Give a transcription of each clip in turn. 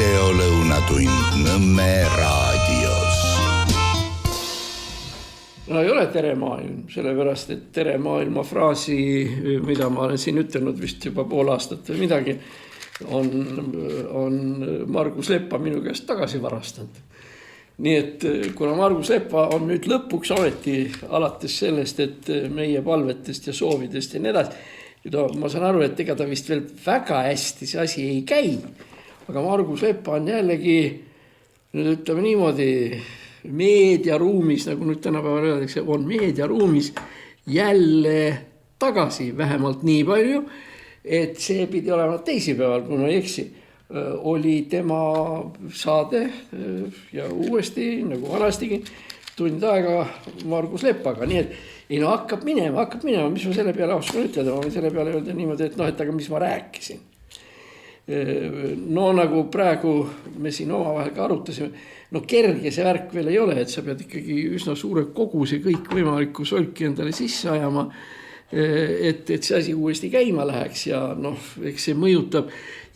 videolõunatund Nõmme raadios. No ei ole tere maailm, sellepärast, et tere maailma fraasi, mida ma olen siin ütelnud vist juba pool aastat või midagi, on Margus Leppa minu käest tagasi varastanud. Nii et kuna Margus Leppa on nüüd lõpuks ometi alates sellest, et meie palvetest ja soovidest ja nii edasi, ma saan aru, et ega ta vist veel väga hästi see asi ei käi, aga Margus Leppa on jällegi, nüüd ütleme niimoodi, meediaruumis, nagu nüüd tänapäeval öeldakse, on meediaruumis jälle tagasi vähemalt nii palju, et see pidi olema teisipäeval, kui ma ei eksi, oli tema saade ja uuesti, nagu vanastigi, tund aega Margus Leppaga, nii et ei no hakkab minema, mis ma selle peale oskan ütelda, ma võin selle peale öelda niimoodi, et et aga mis ma rääkisin. No nagu praegu me siin omavahel ka arutasime, no kerge see värk veel ei ole, et sa pead ikkagi üsna suure koguse kõik võimalikku solki endale sisse ajama, et see asi uuesti käima läheks ja eks see mõjutab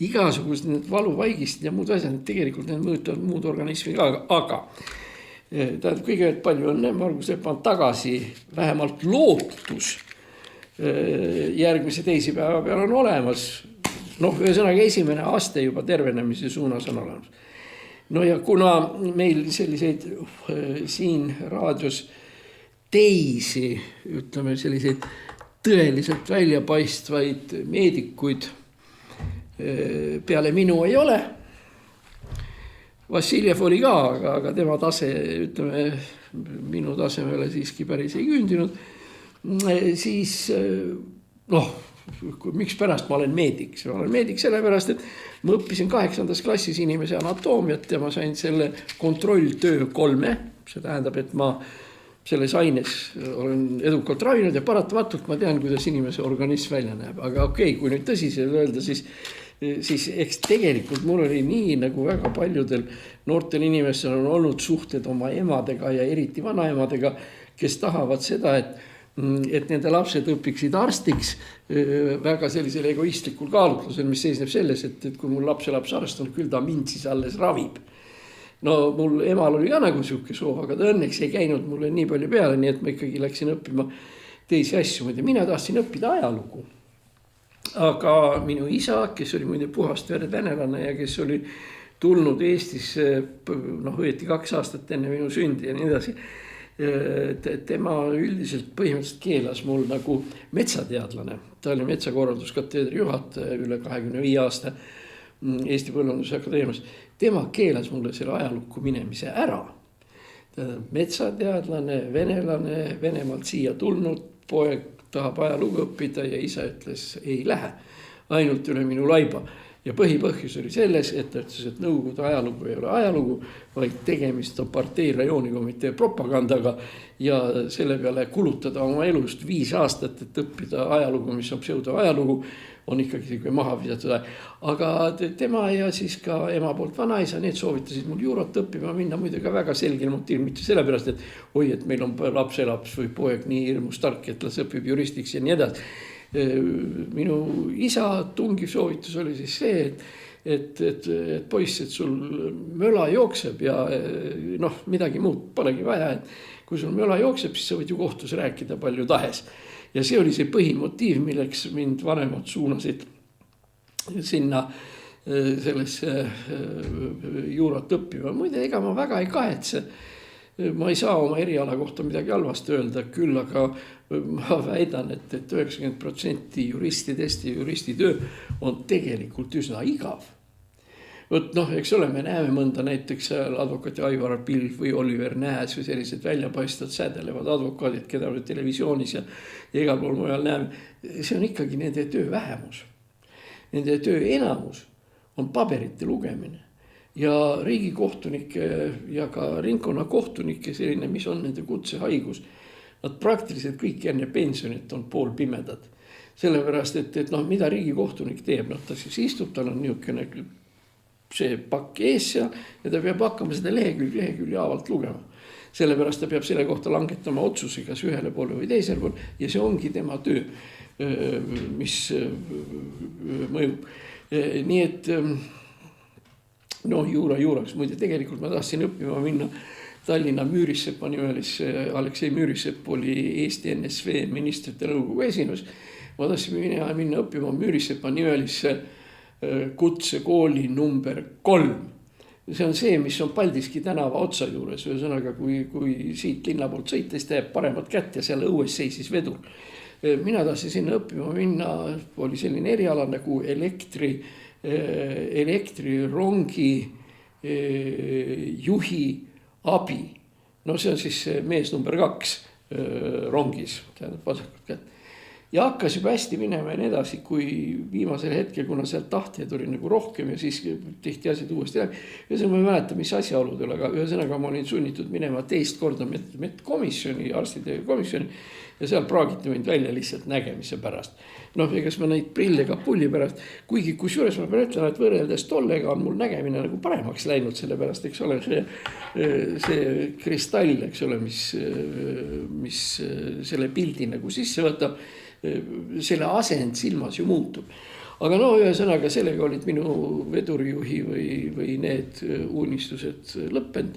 igasugused need valuvaigist ja muud asjad, tegelikult need mõjutavad muud organismi ka, aga tähendab kõigepealt palju õnne, Margus Leppa on tagasi, vähemalt lootus järgmise teisipäeva peal on olemas, ühesõnaga esimene aste juba tervenemise suunas on olemas. No ja kuna meil selliseid siin raadios teisi, ütleme selliseid tõeliselt väljapaistvaid meedikuid peale minu ei ole, Vassiljev oli ka, aga tema tase, ütleme, minu tasemele siiski päris ei küündinud, siis miks pärast ma olen meedik? Ma olen meedik sellepärast, et ma õppisin 8. klassis inimese anatoomiat ja ma sain selle kontrolltöö 3. See tähendab, et ma selles aines olen edukalt ravinud ja paratamatult ma tean, kuidas inimese organism välja näeb. Aga okei, kui nüüd tõsiselt öelda, siis eks tegelikult mul oli nii, nagu väga paljudel noortel inimestel on olnud suhted oma emadega ja eriti vanaemadega, kes tahavad seda, et nende lapsed õpiksid arstiks väga sellisel egoistlikul kaalutlusel, mis seisneb selles, et kui mul lapselaps arst on, küll ta mind siis alles ravib. No mul emal oli ka nagu siuke soov, aga ta õnneks ei käinud mulle nii palju peale, nii et ma ikkagi läksin õppima teisi asju. Mina tahtsin õppida ajalugu. Aga minu isa, kes oli muide puhast verd venelane ja kes oli tulnud Eestisse õieti 2 aastat enne minu sündi ja nii edasi, tema üldiselt põhimõtteliselt keelas mul nagu metsateadlane. Ta oli metsakorralduskateedri juhataja üle 25 aasta Eesti Põllunduse Akadeemias. Tema keelas mulle selle ajalukku minemise ära. Metsateadlane, venelane, Venemaalt siia tulnud, poeg tahab ajalugu õppida ja isa ütles, ei lähe, ainult üle minu laiba. Ja põhipõhjus oli selles, et ta ütles, et Nõukogude ajalugu ei ole ajalugu, vaid tegemist on partei rajoonikomitee propagandaga ja selle peale kulutada oma elust 5 aastat, et õppida ajalugu, mis on pseudoajalugu, on ikkagi maha visatud. Aga tema ja siis ka ema poolt vanaisa, need soovitasid mul juurot õppima minna muide ka väga selgel motiiv, mitte sellepärast, et meil on lapselaps või poeg nii hirmus tark, et las õpib juristiks ja nii edasi. Minu isa tungiv soovitus oli siis see, et poiss, et sul möla jookseb ja midagi muud polegi vaja, et kui sul möla jookseb, siis sa võid ju kohtus rääkida palju tahes. Ja see oli see põhimotiiv, milleks mind vanemad suunasid sinna sellesse juurat õppima. Muide, ega ma väga ei kahetse. Ma ei saa oma eriala kohta midagi halvasti öelda, küll aga ma väidan, et 90% juristidest ja juristitöö on tegelikult üsna igav. Eks ole, me näeme mõnda näiteks advokaati Aivar Pilv või Oliver Nääs või sellised väljapaistvad sädelevad advokaadid, keda me televisioonis ja igal pool mujal näeme. See on ikkagi nende töö vähemus. Nende töö enamus on paberite lugemine ja riigikohtunike ja ka ringkonnakohtunike selline, mis on nende kutsehaigus. Nad praktiliselt kõik enne pensionit on poolpimedad. Sellepärast, et mida riigikohtunik teeb, ta siis istub, tal on niisugune see pakk ees ja ta peab hakkama seda lehekülje avalt lugema. Sellepärast ta peab selle kohta langetama otsuse kas ühele poole või teisele poole ja see ongi tema töö, mis mõjub. Nii et juuraks, muide tegelikult ma tahtsin õppima minna Tallinna Müürisepa nimelisse, Aleksei Müürisepp oli Eesti NSV ministrite nõukogu esimees. Ma tahtsin minna õppima Müürisepa nimelisse kutsekooli number 3. See on see, mis on Paldiski tänava otsa juures, ühesõnaga kui siit linna poolt sõita, siis teeb paremat kätt ja seal õues seisis vedur. Mina tahtsin sinna õppima minna, oli selline eriala nagu elektrirongi juhi abi. No see on siis mees number 2 rongis, tähendab vasakut kätt. Ja hakkas juba hästi minema ja nii edasi, kui viimasel hetkel, kuna sealt tahtjaid oli nagu rohkem ja siis tehti asjad uuesti läbi. Ühesõnaga ma ei mäleta, mis asjaoludel, aga ühesõnaga ma olin sunnitud minema teist korda medkomisjoni, arstide komisjoni ja seal praagiti mind välja lihtsalt nägemise pärast. Egas ma neid prille ka pulli pärast, kuigi kusjuures ma pean ütlema, et võrreldes tollega on mul nägemine nagu paremaks läinud, sellepärast, eks ole, see kristall, eks ole, mis selle pildi nagu sisse võtab, selle asend silmas ju muutub. Aga ühesõnaga sellega olid minu vedurijuhi või need unistused lõppenud.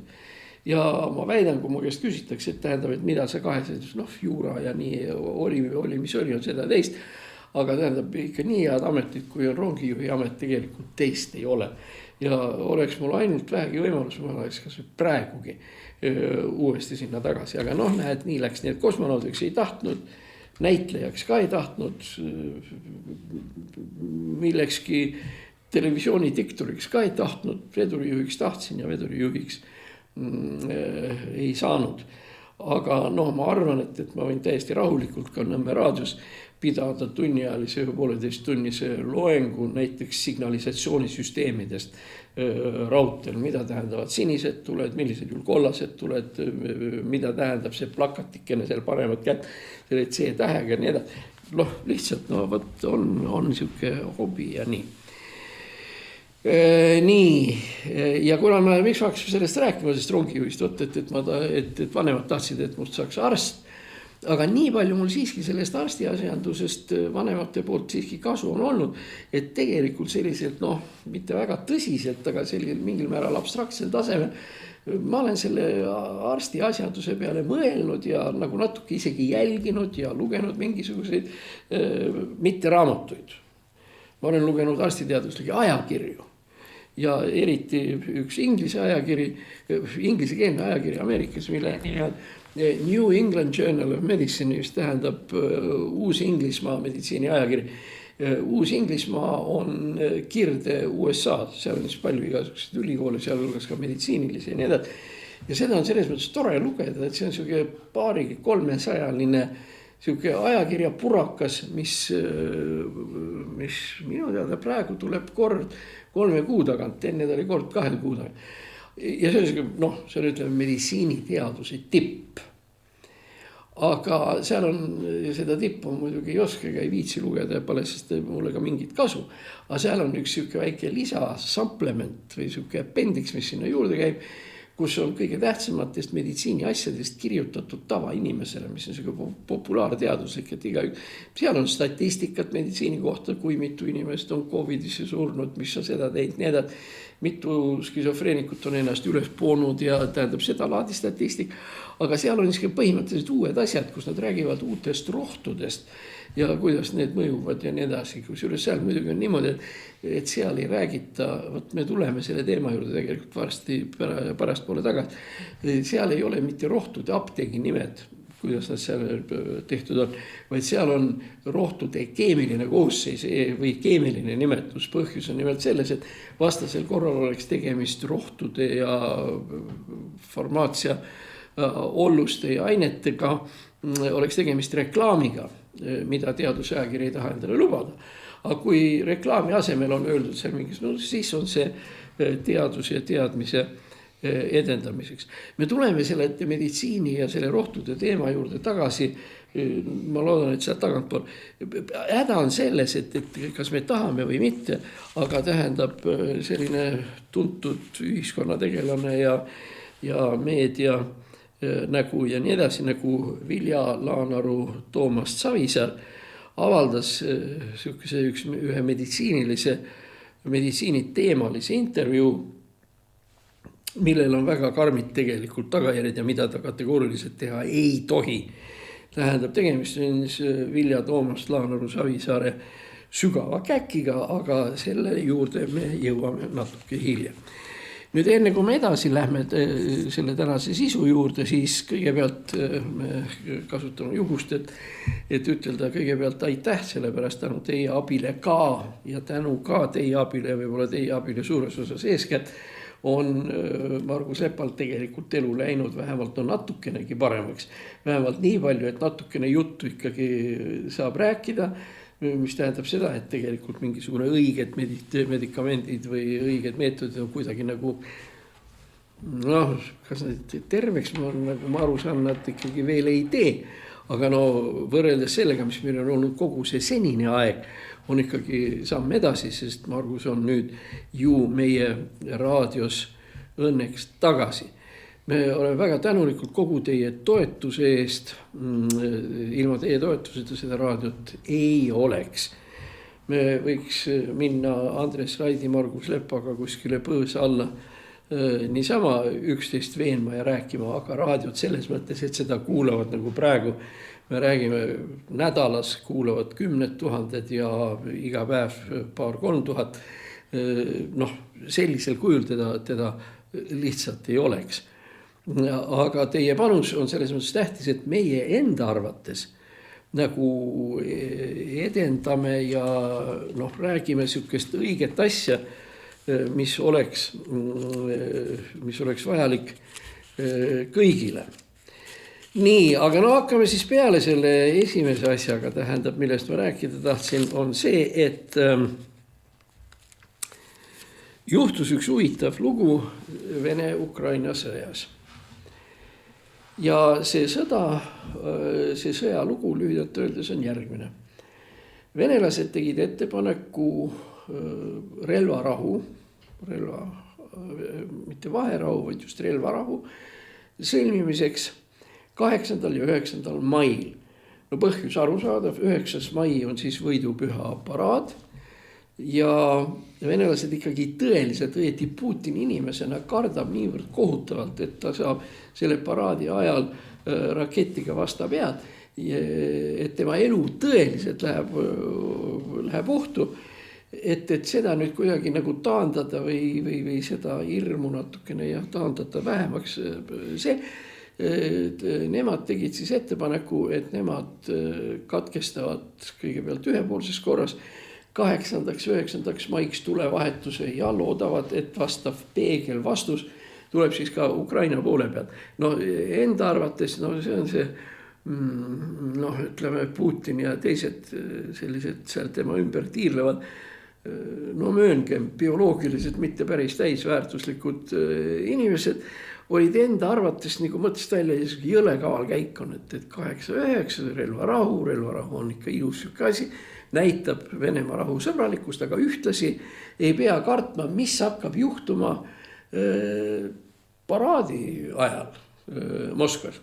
Ja ma väidan, kui mu käest küsitakse, et tähendab, et mida see kaheses, juura ja nii oli, mis oli, on seda teist. Aga tähendab ikka nii head ametit, kui on rongijuhi amet, tegelikult teist ei ole. Ja oleks mul ainult vähegi võimalus, ma oleks kas praegugi uuesti sinna tagasi. Aga näed, nii läks, nii et kosmonaudiks ei tahtnud, näitlejaks ka ei tahtnud, millekski televisiooni diktoriks ka ei tahtnud, vedurijuhiks tahtsin ja vedurijuhiks ei saanud. Aga ma arvan, et ma võin täiesti rahulikult ka Nõmme raadios pidada tunniajalise 1,5 tunnise loengu näiteks signalisatsioonisüsteemidest raudtel, mida tähendavad sinised tuled, millised juhul kollased tuled, mida tähendab see plakatikene seal paremat kätt, selle C-tähega ja nii edasi. Lihtsalt on siuke hobi ja nii. Nii, ja kuna miks ma hakkasin sellest rääkima, sest rongijuhist, et vanemad tahtsid, et must saaks arst. Aga nii palju mul siiski sellest arstiasjandusest vanemate poolt siiski kasu on olnud, et tegelikult selliselt, mitte väga tõsiselt, aga sellisel mingil määral abstraktsel tasemel, ma olen selle arstiasjanduse peale mõelnud ja nagu natuke isegi jälginud ja lugenud mingisuguseid mitte raamatuid. Ma olen lugenud arstiteaduslike ajakirju ja eriti üks inglisekeelne ajakiri Ameerikas, mille New England Journal of Medicine, mis tähendab Uus-Inglismaa meditsiini ajakiri. Uus-Inglismaa on kirde USA, seal on palju igasuguseid ülikoole, seal hulgas ka meditsiinilisi ja nii edasi. Ja seda on selles mõttes tore lugeda, et see on selline 200-300-line selline ajakirja purakas, mis minu teada praegu tuleb kord 3 kuu tagant, enne ta oli kord 2 kuu tagant. Ja see on see on ütleme meditsiiniteaduse tipp. Aga seal on seda tippu muidugi ei oska ega ei viitsi lugeda ja pole sest mulle ka mingit kasu. Aga seal on üks siuke väike lisa supplement või siuke appendix, mis sinna juurde käib, kus on kõige tähtsamatest meditsiini asjadest kirjutatud tavainimesele, mis on selline populaarteaduslik, et seal on statistikat meditsiini kohta, kui mitu inimest on COVIDisse surnud, mis on seda teinud, nii edasi, mitu skisofreenikut on ennast üles poonud ja tähendab seda laadi statistik. Aga seal on põhimõtteliselt uued asjad, kus nad räägivad uutest rohtudest ja kuidas need mõjuvad ja nii edasi. Kusjuures seal muidugi on niimoodi, et seal ei räägita, me tuleme selle teema juurde tegelikult varsti pärast poole tagasi. Seal ei ole mitte rohtude apteegi nimed, kuidas nad seal tehtud on, vaid seal on rohtude keemiline koosseis või keemiline nimetus. Põhjus on nimelt selles, et vastasel korral oleks tegemist rohtude ja farmaatsia olluste ja ainetega, oleks tegemist reklaamiga, mida teadusajakiri ei taha endale lubada. Aga kui reklaami asemel on öeldud seal mingis, siis on see teadus ja teadmise edendamiseks. Me tuleme selle meditsiini ja selle rohtude teema juurde tagasi. Ma loodan, et sealt tagantpool. Häda on selles, et kas me tahame või mitte, aga tähendab selline tuntud ühiskonnategelane ja meedia nägu ja nii edasi, nagu Vilja Laanaru Toomast Savisaar avaldas ühe meditsiiniteemalise intervjuu millel on väga karmid tegelikult tagajärjed ja mida ta kategooriliselt teha ei tohi. Tähendab, tegemist on Vilja Toomast Laanaru Savisaare sügava käkiga, aga selle juurde me jõuame natuke hiljem. Nüüd enne kui me edasi lähme selle tänase sisu juurde, siis kõigepealt me kasutame juhust, et ütelda kõigepealt aitäh, sellepärast tänu teie abile ka ja tänu ka teie abile, võib-olla teie abile suures osas eeskätt, on Margus Lepalt tegelikult elu läinud, vähemalt on natukenegi paremaks. Vähemalt nii palju, et natukene juttu ikkagi saab rääkida, mis tähendab seda, et tegelikult mingisugune õiged medikamendid või õiged meetodid on kuidagi nagu kas need terveks nagu ma aru saan, nad ikkagi veel ei tee. Aga võrreldes sellega, mis meil on olnud kogu see senine aeg, on ikkagi samm edasi, sest Margus on nüüd ju meie raadios õnneks tagasi. Me oleme väga tänulikud kogu teie toetuse eest. Ilma teie toetuseta seda raadiot ei oleks. Me võiks minna Andres Raidi, Margus Lepaga kuskile põõsa alla niisama üksteist veenma ja rääkima, aga raadiot selles mõttes, et seda kuulavad nagu praegu. Me räägime nädalas, kuulavad 10 000 ja iga päev 2-3 tuhat. Sellisel kujul teda lihtsalt ei oleks. Aga teie panus on selles mõttes tähtis, et meie enda arvates nagu edendame ja räägime sükest õiget asja, mis oleks vajalik kõigile. Nii, aga hakkame siis peale selle esimese asjaga, tähendab, millest ma rääkida tahtsin, on see, et juhtus üks huvitav lugu Vene-Ukraina sõjas. Ja see sõja lugu lühidalt öeldes on järgmine. Venelased tegid ettepaneku relvarahu, mitte vaherahu, vaid just relvarahu sõlmimiseks 8. ja 9. mail. Põhjus arusaadav, 9. mai on siis võidupüha paraad. Ja venelased ikkagi tõeliselt õieti Putini inimesena kardab niivõrd kohutavalt, et ta saab selle paraadi ajal raketiga vastu pead, et tema elu tõeliselt läheb ohtu, et seda nüüd kuidagi nagu taandada või seda hirmu natukene ja taandada vähemaks. Nemad tegid siis ettepaneku, et nemad katkestavad kõigepealt ühepoolses korras 8. 9. maiks tulevahetuse ja loodavad, et vastav peegel vastus tuleb siis ka Ukraina poole pealt. Enda arvates see on see, ütleme Putin ja teised sellised seal tema ümber tiirlevad, mööngem bioloogiliselt mitte päris täisväärtuslikud inimesed, olid enda arvates nagu mõttest välja jõle kaval käik on, et 8-9 relvarahu on ikka ilus asi, näitab Venemaa rahusõbralikkust, aga ühtlasi ei pea kartma, mis hakkab juhtuma paraadi ajal Moskvas.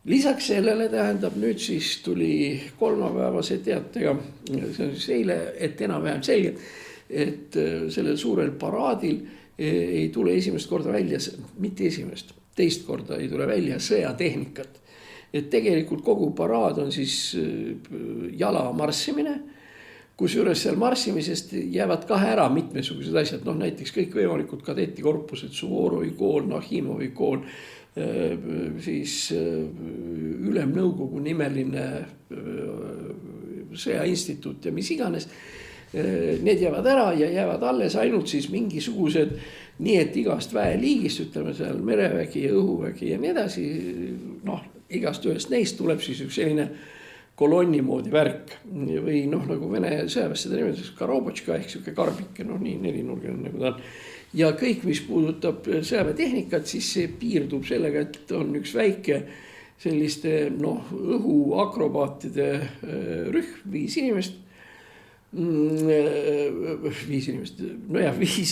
Lisaks sellele tähendab nüüd siis tuli kolmapäevase teatega, see on siis eile, et enam-vähem selge, et sellel suurel paraadil ei tule esimest korda välja, mitte esimest, teist korda ei tule välja sõjatehnikat. Et tegelikult kogu paraad on siis jala marssimine, kus juures seal marssimisest jäävad kahe ära mitmesugused asjad. Näiteks kõik võimalikud kadetikorpused, Suvorovi kool, Nahimovi kool, siis ülemnõukogu nimeline sõjainstituut ja mis iganes. Need jäävad ära ja jäävad alles ainult siis mingisugused, nii et igast väeliigist, ütleme seal merevägi ja õhuvägi ja nii edasi, igast ühest neist tuleb siis üks selline kolonni moodi värk või nagu Vene sõjaväes seda nimetas Karobotška ehk siuke karbike, nii nelinurgeline nagu ta on. Ja kõik, mis puudutab sõjaväetehnikat, siis see piirdub sellega, et on üks väike selliste õhuakrobaatide rühm, 5 inimest. 5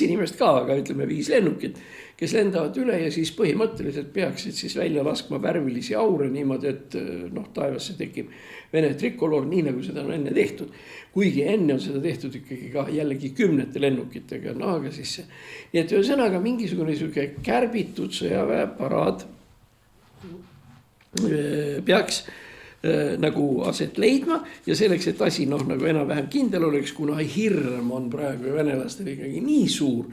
inimest ka, aga ütleme 5 lennukit, kes lendavad üle ja siis põhimõtteliselt peaksid siis välja laskma värvilisi aure niimoodi, et noh, taevasse tekib Vene trikoloor, nii nagu seda on enne tehtud. Kuigi enne on seda tehtud ikkagi ka jällegi 10 lennukitega naaga sisse. Nii et ühesõnaga mingisugune kärbitud sõjaväeparaad peaks nagu aset leidma ja selleks, et asi noh, nagu enam-vähem kindel oleks, kuna hirm on praegu venelastel ikkagi nii suur,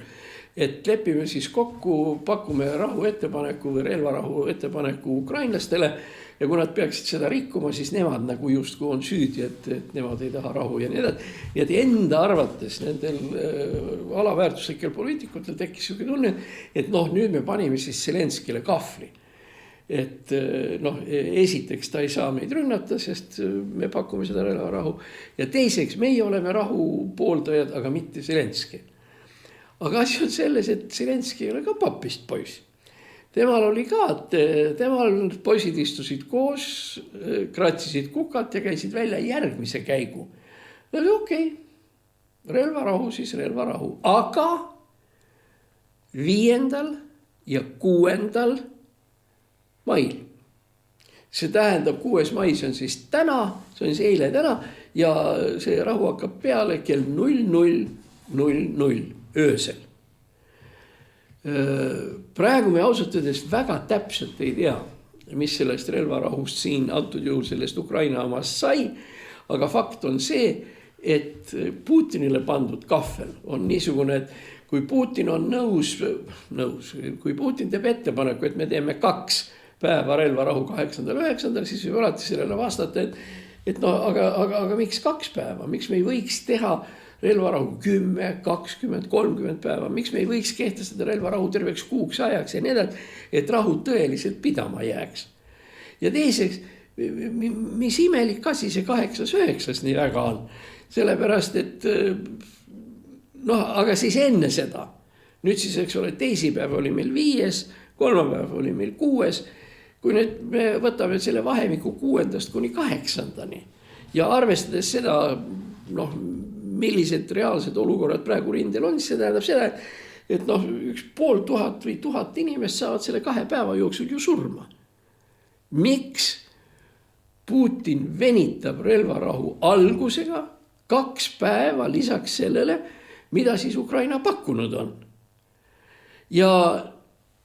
et lepime siis kokku, pakume rahu ettepaneku või relvarahu ettepaneku ukrainlastele ja kui nad peaksid seda rikkuma, siis nemad nagu justkui on süüdi, et nemad ei taha rahu ja nii edasi. Ja et enda arvates nendel alaväärtuslikel poliitikutel tekkis siuke tunne, et noh, nüüd me panime siis Zelenskile kahvli. Et noh, esiteks ta ei saa meid rünnata, sest me pakume seda relvarahu ja teiseks meie oleme rahu pooldajad, aga mitte Zelenski. Aga asi on selles, et Zelenski ei ole ka papist poiss. Temal oli ka, temal poisid istusid koos, kratsisid kukalt ja käisid välja järgmise käigu. No okei, relvarahu siis relvarahu, aga 5. ja 6. mail. See tähendab 6. mai, see on siis täna, see on siis eile täna ja see rahu hakkab peale kell 00:00 öösel. Praegu me ausalt öeldes väga täpselt ei tea, mis sellest relvarahust siin antud juhul sellest Ukraina omast sai, aga fakt on see, et Putinile pandud kahvel on niisugune, et kui Putin on nõus, kui Putin teeb ettepaneku, et me teeme 2 päeva relvarahu 8.9, siis võib alati sellele vastata, et no aga miks 2 päeva, miks me ei võiks teha relvarahu 10, 20, 30 päeva, miks me ei võiks kehtestada relvarahu terveks kuuks ajaks ja nii edasi, et rahu tõeliselt pidama jääks. Ja teiseks, mis imelik asi see 8.9 nii väga on, sellepärast, et noh, aga siis enne seda, nüüd siis, eks ole, teisipäev oli meil 5, kolmapäev oli meil 6, kui nüüd me võtame selle vahemiku 6. kuni 8. ja arvestades seda, noh, millised reaalsed olukorrad praegu rindel on, siis see tähendab seda, et noh, 1500 või 1000 inimest saavad selle 2 päeva jooksul ju surma. Miks Putin venitab relvarahu algusega 2 päeva lisaks sellele, mida siis Ukraina pakkunud on? Ja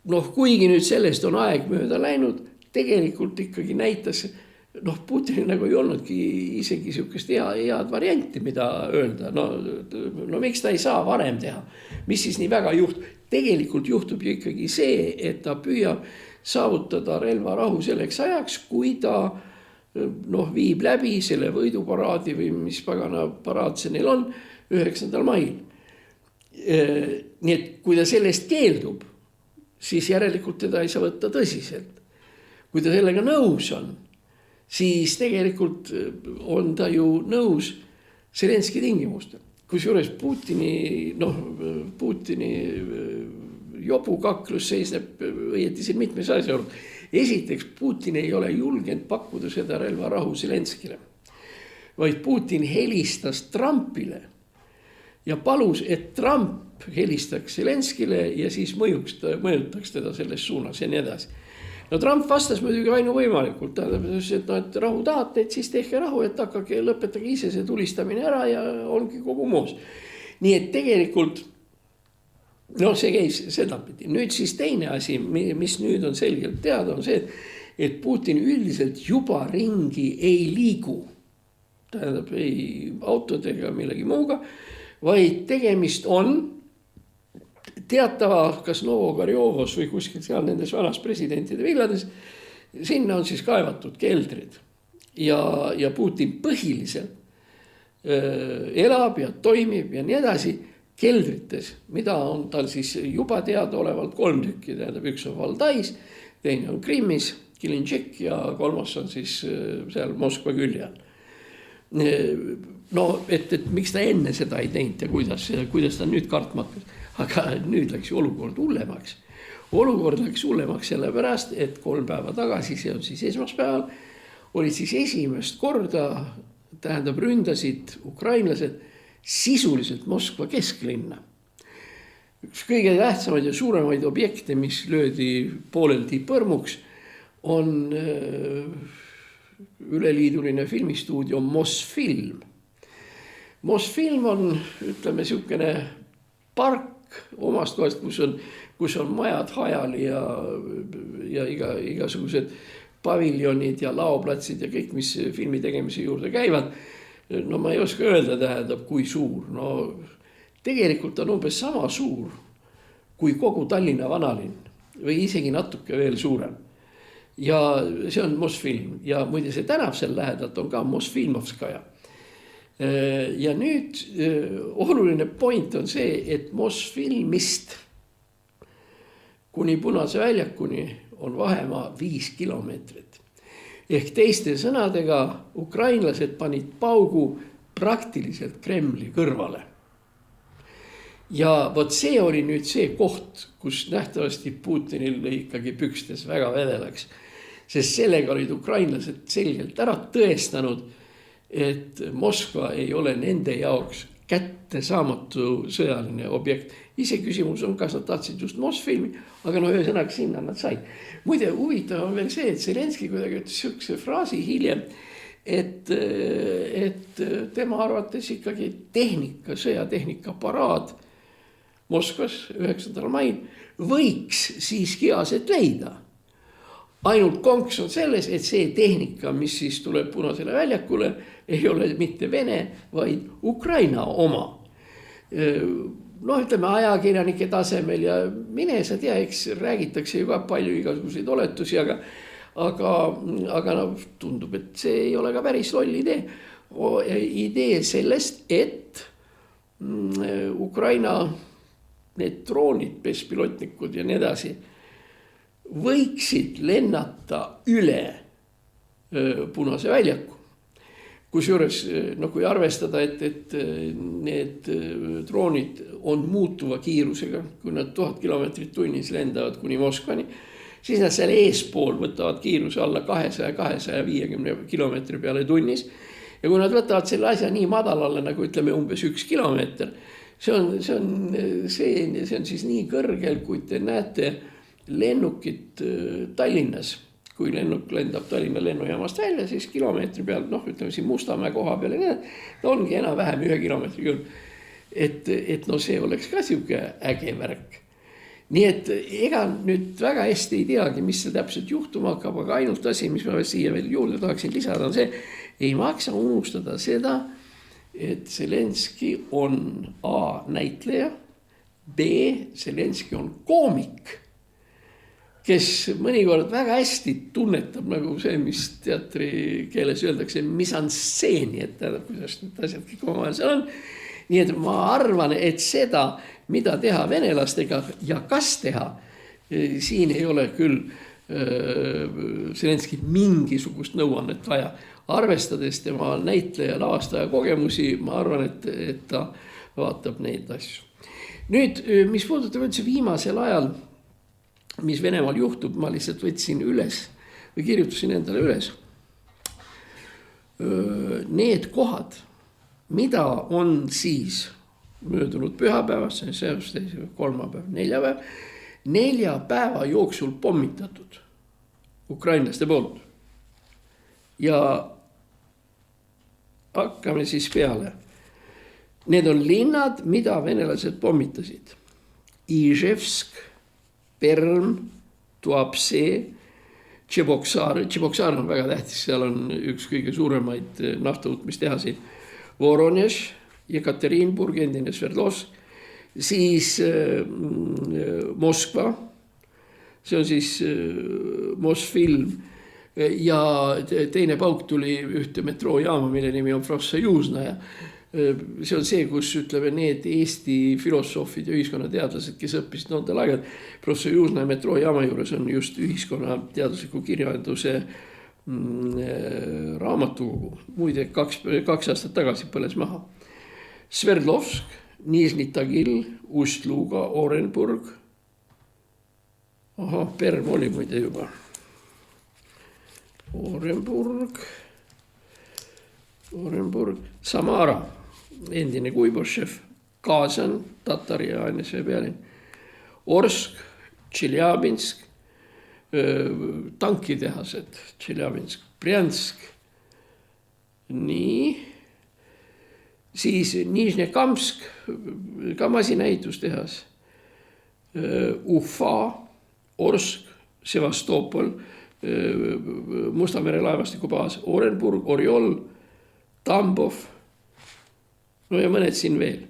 noh, kuigi nüüd sellest on aeg mööda läinud, tegelikult ikkagi näitas, noh, Putinil nagu ei olnudki isegi siukest head varianti, mida öelda. No miks ta ei saa varem teha? Mis siis nii väga juhtub? Tegelikult juhtub ju ikkagi see, et ta püüab saavutada relvarahu selleks ajaks, kui ta noh, viib läbi selle võiduparaadi või mis pagana paraad see neil on 9. mail. Nii et kui ta sellest keeldub, siis järelikult teda ei saa võtta tõsiselt. Kui ta sellega nõus on, siis tegelikult on ta ju nõus Zelenski tingimustel. Kusjuures Putini jobukaklus seisneb õieti siin mitmes asja juurde. Esiteks, Putin ei ole julgenud pakkuda seda relvarahu Zelenskile, vaid Putin helistas Trumpile ja palus, et Trump helistaks Zelenskile ja siis mõjutaks teda selles suunas ja nii edasi. No Trump vastas muidugi ainuvõimalikult, et rahu tahate, et siis tehke rahu, et hakkage, lõpetage ise see tulistamine ära ja ongi kogu moos. Nii et tegelikult, no see käis seda pidi. Nüüd siis teine asi, mis nüüd on selgelt teada, on see, et Putin üldiselt juba ringi ei liigu. Tähendab, ei autodega millegi muuga, vaid tegemist on teatava, kas Novo-Karjovos või kuskil seal nendes vanas presidentide villades, sinna on siis kaevatud keldrid ja Putin põhiliselt elab ja toimib ja nii edasi keldrites, mida on tal siis juba teadaolevalt 3 tükki, tähendab, üks on Valdais, teine on Krimmis, Kilinšek ja 3. on siis seal Moskva külje all. No, et miks ta enne seda ei teinud ja kuidas ta nüüd kartma hakkas. Aga nüüd läks olukord hullemaks. Olukord läks hullemaks sellepärast, et 3 päeva tagasi, see on siis esmaspäeval, olid siis esimest korda, tähendab, ründasid ukrainlased sisuliselt Moskva kesklinna. üks kõige tähtsamaid ja suuremaid objekte, mis löödi pooleldi põrmuks, on üleliiduline filmistuudio Mosfilm. Mosfilm on, ütleme, niisugune park omast kohast, kus on majad hajali ja igasugused paviljonid ja laoplatsid ja kõik, mis filmi tegemise juurde käivad. No ma ei oska öelda, tähendab, kui suur. No tegelikult on umbes sama suur kui kogu Tallinna vanalinn või isegi natuke veel suurem. Ja see on Mosfilm ja muide see tänav seal lähedalt on ka Mosfilmovskaja. Ja nüüd oluline point on see, et Mosfilmist kuni Punase väljakuni on vahemaa 5 kilomeetrit. Ehk teiste sõnadega ukrainlased panid paugu praktiliselt Kremli kõrvale. Ja vot see oli nüüd see koht, kus nähtavasti Putinil ikkagi pükstes väga vedelaks. Sest sellega olid ukrainlased selgelt ära tõestanud, et Moskva ei ole nende jaoks kättesaamatu sõjaline objekt. Ise küsimus on, kas nad tahtsid just Mosfilmi, aga no ühesõnaga sinna nad said. Muide, huvitav on veel see, et Zelenski kuidagi ütles sihukese fraasi hiljem, et tema arvates ikkagi sõjatehnika paraad Moskvas 9. mail võiks siiski aset leida. Ainult konks on selles, et see tehnika, mis siis tuleb Punasele väljakule, ei ole mitte Vene, vaid Ukraina oma. No ütleme ajakirjanike tasemel ja mine sa tea, eks räägitakse ju ka palju igasuguseid oletusi, aga no, tundub, et see ei ole ka päris loll idee. Idee sellest, et Ukraina need droonid, bespilotnikud ja nii edasi võiksid lennata üle Punase väljaku. Kusjuures, no kui arvestada, et need droonid on muutuva kiirusega, kui nad 1000 kilomeetrit tunnis lendavad kuni Moskvani, siis nad seal eespool võtavad kiiruse alla 200-250 kilomeetri peale tunnis. Ja kui nad võtavad selle asja nii madalale, nagu ütleme umbes 1 kilomeeter, see on siis nii kõrgel, kui te näete lennukit Tallinnas. Kui lennuk lendab Tallinna lennujaamast välja, siis kilomeetri peal, ütleme siin Mustamäe koha peal, ongi enam-vähem 1 kilomeetri küll. Et no see oleks ka siuke äge värk. Nii et ega nüüd väga hästi ei teagi, mis see täpselt juhtuma hakkab, aga ainult asi, mis ma siia veel juurde tahaksin lisada, on see, ei maksa unustada seda, et Zelenski on A. näitleja, B. Zelenski on koomik, kes mõnikord väga hästi tunnetab nagu see, mis teatri keeles öeldakse mise-en-scène'i, et tähendab, kuidas need asjad kõik omavahel seal on. Nii et ma arvan, et seda, mida teha venelastega ja kas teha, siin ei ole küll Zelenski mingisugust nõuannet vaja. Arvestades tema näitleja lavastaja kogemusi, ma arvan, et ta vaatab neid asju. Nüüd, mis puudutab üldse viimasel ajal, mis Venemaal juhtub, ma lihtsalt võtsin üles või kirjutasin endale üles. Need kohad, mida on siis möödunud pühapäevas, see on kolmapäev, neljapäev, 4 päeva jooksul pommitatud ukrainlaste poolt. Ja hakkame siis peale. Need on linnad, mida venelased pommitasid. Iževsk, Perm, Tuapse, Tšeboksar. Tšeboksar on väga tähtis, seal on üks kõige suuremaid naftavõtmistehasid. Voronezh, Jekaterinburg, endine Sverdlovsk, siis Moskva, see on siis Mosfilm ja teine pauk tuli ühte metroojaama, mille nimi on Prossojuznaja. See on see, kus ütleme need Eesti filosoofid ja ühiskonnateadlased, kes õppisid nendel aegad. Prossojuznaja metroojaama juures on just ühiskonnateadusliku kirjanduse raamatukogu. Muide, 2 aastat tagasi põles maha. Sverdlovsk, Nižni Tagil, Ust-Luga, Orenburg. Perm oli muide juba. Orenburg, Samara, endine Kuibošev, Kazan, Tatari ja NSV pealinn, Orsk, Tšeljabinsk, tankitehased, Tšeljabinsk, Brjansk, nii, siis Nižnekamsk, ka masinahitustehas, Ufa, Orsk, Sevastopol, Musta mere laevastikubaas, Orenburg, Oriol, Tambov, no ja mõned siin veel.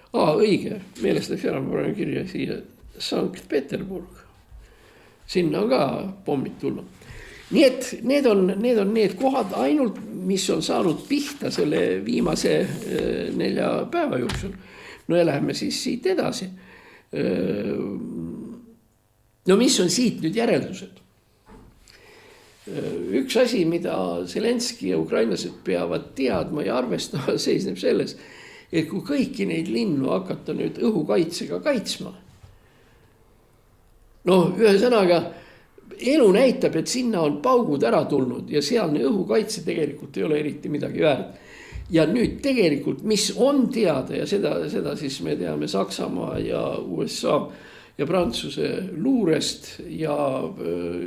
Õige, meelest läks ära, ma praegu kirja siia, Sankt-Peterburg. Sinna on ka pommid tulnud. Nii et need on need kohad ainult, mis on saanud pihta selle viimase 4 päeva jooksul. No ja läheme siis siit edasi. No mis on siit nüüd järeldused? Üks asi, mida Zelenski ja ukrainlased peavad teadma ja arvestama, seisneb selles, et kui kõiki neid linnu hakata nüüd õhukaitsega kaitsma, no ühesõnaga, elu näitab, et sinna on paugud ära tulnud ja sealne õhukaitse tegelikult ei ole eriti midagi väärt. Ja nüüd tegelikult, mis on teada ja seda siis me teame Saksamaa ja USA ja Prantsuse luurest ja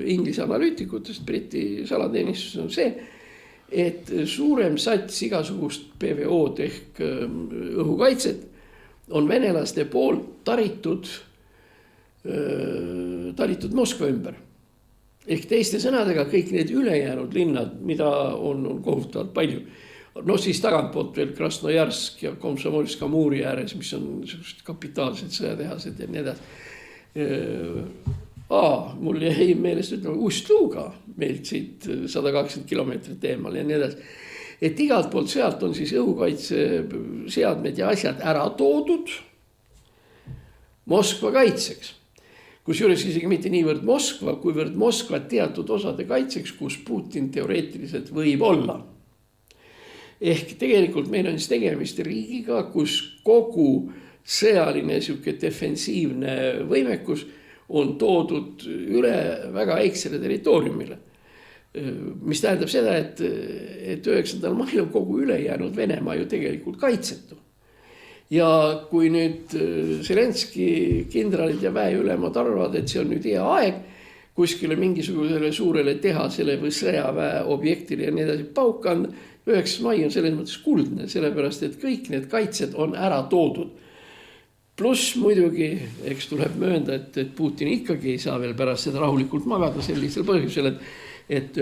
Inglise analüütikutest, Briti salateenistus on see, et suurem sats igasugust PVO-d ehk õhukaitset on venelaste poolt talitud Moskva ümber. Ehk teiste sõnadega kõik need ülejäänud linnad, mida on kohutavalt palju. No siis tagantpoolt veel Krasnojarsk ja Komsomolska muuri ääres, mis on kapitaalsed sõjatehased ja nii edasi. Mul jäi meelest ütlema Ust-Luga meilt siit 120 kilomeetrit eemal ja nii edasi. Et igalt poolt sealt on siis õhukaitse seadmed ja asjad ära toodud Moskva kaitseks. Kusjuures isegi mitte niivõrd Moskva, kuivõrd Moskva teatud osade kaitseks, kus Putin teoreetiliselt võib olla. Ehk tegelikult meil on siis tegemist riigiga, kus kogu sõjaline defensiivne võimekus on toodud üle väga väiksele territooriumile. Mis tähendab seda, et 9. mail on kogu ülejäänud Venemaa ju tegelikult kaitsetu. Ja kui nüüd Zelenski kindralid ja väeülemad arvavad, et see on nüüd hea aeg kuskile mingisugusele suurele tehasele või sõjaväe objektile ja nii edasi paukan, 9. mai on selles mõttes kuldne, sellepärast et kõik need kaitsed on ära toodud. Pluss muidugi, eks tuleb möönda, et Putin ikkagi ei saa veel pärast seda rahulikult magada sellisel põhjusel, et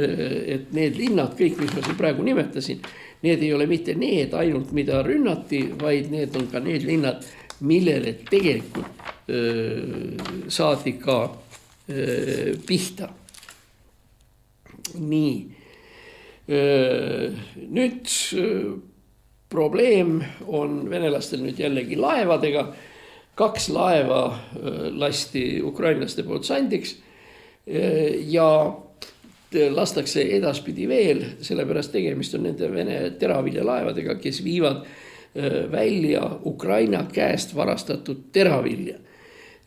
need linnad, kõik mis ma siin praegu nimetasin, need ei ole mitte need ainult, mida rünnati, vaid need on ka need linnad, millele tegelikult saadi ka pihta. Nii. Nüüd probleem on venelastel nüüd jällegi laevadega. 2 laeva lasti ukrainlaste poolt sandiks ja lastakse edaspidi veel, sellepärast tegemist on nende Vene teraviljalaevadega, kes viivad välja Ukraina käest varastatud teravilja.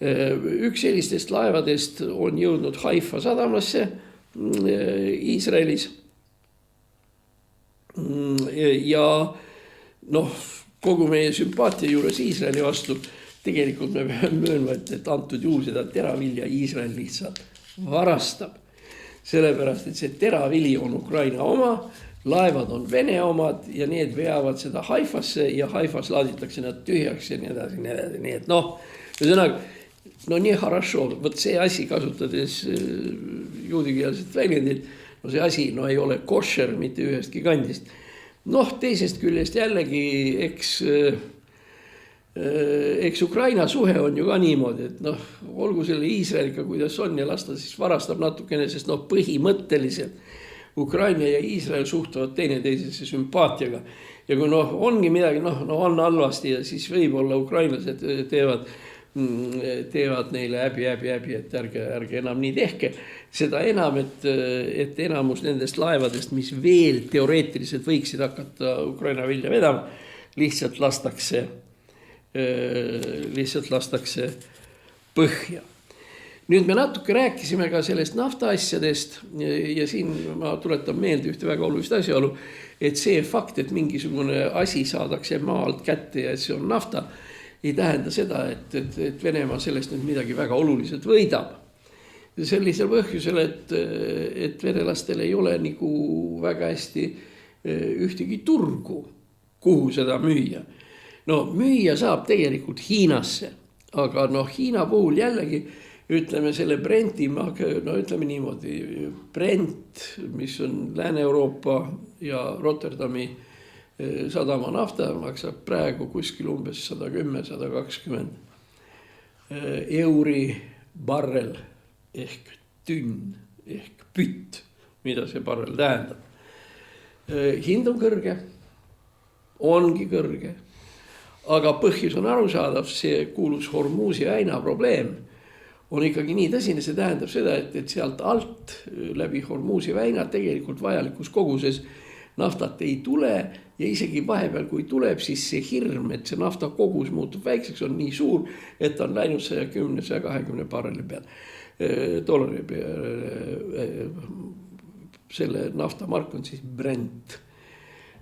Üks sellistest laevadest on jõudnud Haifa sadamasse Iisraelis ja kogu meie sümpaatia juures Iisraeli vastu tegelikult me peame möönma, et antud juhul seda teravilja Iisrael lihtsalt varastab. Sellepärast, et see teravili on Ukraina oma, laevad on Vene omad ja need veavad seda Haifasse ja Haifas laaditakse nad tühjaks ja nii edasi, nii edasi. Nii et nii хорошо, võt see asi kasutades juudikeelset väljendit, see asi ei ole košer mitte ühestki kandist. Teisest küljest jällegi, eks Ukraina suhe on ju ka niimoodi, et olgu selle Iisraeliga, kuidas on ja las ta siis varastab natukene, sest põhimõtteliselt Ukraina ja Iisrael suhtuvad teineteisesse sümpaatiaga. Ja kui ongi midagi, on halvasti ja siis võib-olla ukrainlased teevad neile häbi, et ärge enam nii tehke. Seda enam, et enamus nendest laevadest, mis veel teoreetiliselt võiksid hakata Ukraina vilja vedama, lihtsalt lastakse põhja. Nüüd me natuke rääkisime ka sellest nafta asjadest ja siin ma tuletan meelde ühte väga olulist asjaolu, et see fakt, et mingisugune asi saadakse maalt kätte ja et see on nafta, ei tähenda seda, et Venemaa sellest nüüd midagi väga oluliselt võidab. Sellisel põhjusel, et venelastel ei ole nagu väga hästi ühtegi turgu, kuhu seda müüa. No müüa saab tegelikult Hiinasse, aga Hiina puhul jällegi ütleme selle Brenti, ütleme niimoodi, Brent, mis on Lääne-Euroopa ja Rotterdami sadama nafta, maksab praegu kuskil umbes 110-120 euri barrel ehk tünn ehk pütt, mida see barrel tähendab. Hind on kõrge, ongi kõrge, aga põhjus on arusaadav, see kuulus Hormuzi väina probleem on ikkagi nii tõsine, see tähendab seda, et sealt alt läbi Hormuzi väina tegelikult vajalikus koguses naftat ei tule ja isegi vahepeal, kui tuleb, siis see hirm, et see nafta kogus muutub väikseks, on nii suur, et on läinud 110-120 barreli peal, dollari peal. Selle nafta mark on siis Brent.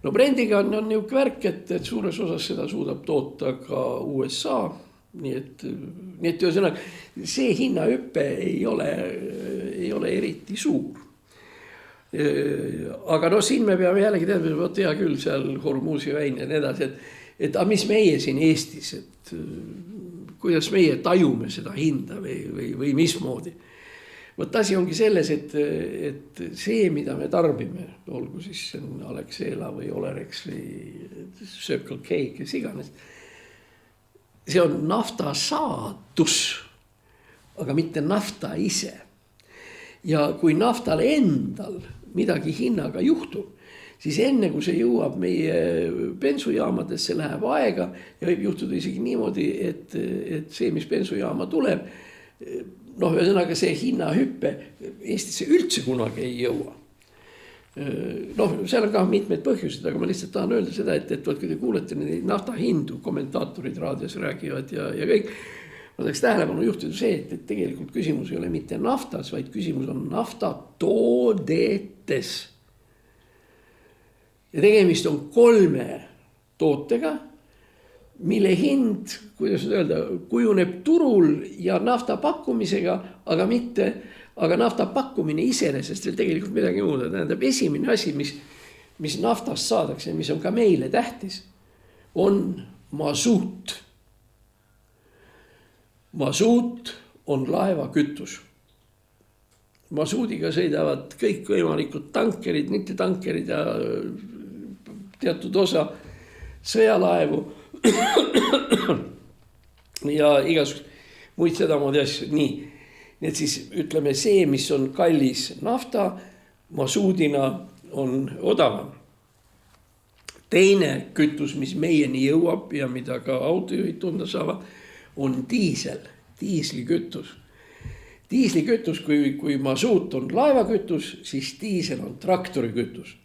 No Brentiga on ju värk, et suures osas seda suudab toota ka USA. Nii et ühesõnaga, see hinnahüppe ei ole eriti suur. Aga siin me peame jällegi teadma, et hea küll seal Hormuzi väin ja nii edasi, et mis meie siin Eestis, et kuidas meie tajume seda hinda või mismoodi. Võt asi ongi selles, et see, mida me tarbime, olgu siis Alexela või Olerex või Circle K, kes iganes, see on nafta saadus, aga mitte nafta ise. Ja kui naftal endal midagi hinnaga juhtub, siis enne kui see jõuab meie bensujaamadesse, läheb aega ja võib juhtuda isegi niimoodi, et see, mis bensujaama tuleb, ühesõnaga see hinnahüppe Eestisse üldse kunagi ei jõua. Seal on ka mitmeid põhjuseid, aga ma lihtsalt tahan öelda seda, et kui te kuulete neid nafta hindu, kommentaatorid raadios räägivad ja kõik, ma tahaks tähelepanu juhtida see, et tegelikult küsimus ei ole mitte naftas, vaid küsimus on nafta toodetes. Ja tegemist on 3 tootega, mille hind, kuidas öelda, kujuneb turul ja nafta pakkumisega, aga nafta pakkumine iseenesest veel tegelikult midagi muud. Tähendab, esimene asi, mis naftast saadakse, mis on ka meile tähtis, on masuut. Masuut on laevakütus. Masuudiga sõidavad kõik võimalikud tankerid, mitte tankerid ja teatud osa sõjalaevu ja igasugust muid sedamoodi asju. Nii et siis ütleme see, mis on kallis nafta, masuudina on odavam. Teine kütus, mis meieni jõuab ja mida ka autojuhid tunda saavad, on diislikütus. Diislikütus, kui masuut on laevakütus, siis diisel on traktorikütus.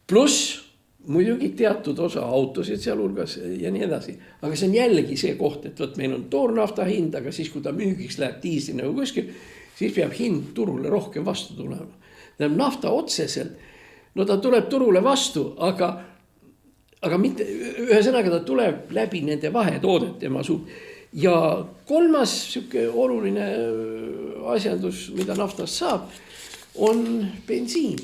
Pluss muidugi teatud osa autosid sealhulgas ja nii edasi. Aga see on jällegi see koht, et meil on toornafta hind, aga siis kui ta müügiks läheb diisli nagu kuskil, siis peab hind turule rohkem vastu tulema. Nafta otseselt, ta tuleb turule vastu, aga mitte, ühesõnaga ta tuleb läbi nende vahetoodete masuut. Ja kolmas oluline asjandus, mida naftast saab, on bensiin.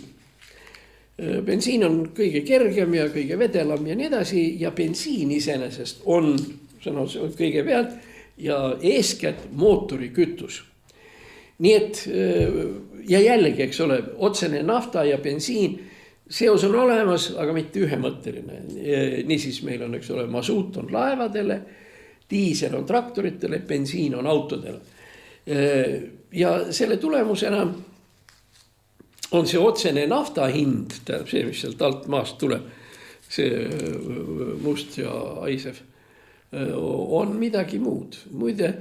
Bensiin on kõige kergem ja kõige vedelam ja nii edasi ja bensiin iseenesest on kõige pealt ja eeskätt mootorikütus. Nii et ja jällegi, eks ole, otsene nafta ja bensiin, seos on olemas, aga mitte ühemõtteline. Niisiis meil on, eks ole, masuut on laevadele, diisel on traktoritele, bensiin on autodele. Ja selle tulemusena on see otsene nafta hind, tähendab see, mis sealt alt maast tuleb, see must ja haisev, on midagi muud. Muide,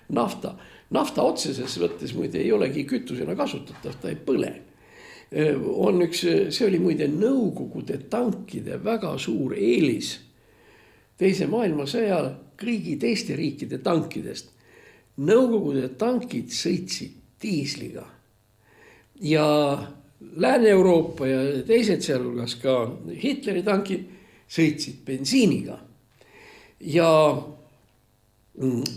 nafta otseses võttes muide ei olegi kütusena kasutatav, ta ei põle. See oli muide Nõukogude tankide väga suur eelis. teise maailmasõja kõigi teiste riikide tankidest. Nõukogude tankid sõitsid diisliga ja Lääne-Euroopa ja teised sealhulgas ka Hitleri tankid sõitsid bensiiniga. Ja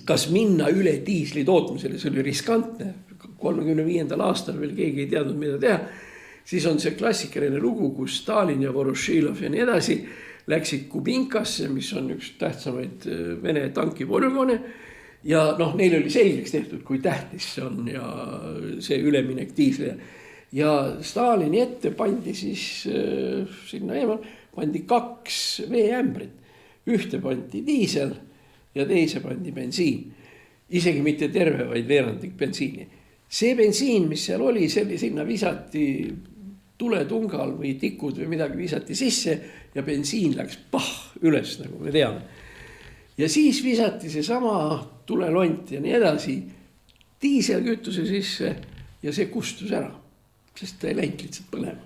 kas minna üle diisli tootmisele, see oli riskantne. 35. aastal veel keegi ei teadnud, mida teha. Siis on see klassikaline lugu, kus Stalin ja Vorošilov ja nii edasi läksid Kubinkasse, mis on üks tähtsamaid Vene tankipolügoone. Ja neil oli selgeks tehtud, kui tähtis see on ja see üleminek diisli. Ja Stalini ette pandi siis sinna eemal, pandi 2 veeämbrit. Ühte pandi diisel ja teise pandi bensiin. Isegi mitte terve, vaid veerandik bensiini. See bensiin, mis seal oli, sinna visati tuletungal või tikud või midagi visati sisse ja bensiin läks üles, nagu me teame. Ja siis visati see sama tulelont ja nii edasi diiselkütuse sisse ja see kustus ära, sest ta ei läinud lihtsalt põlema.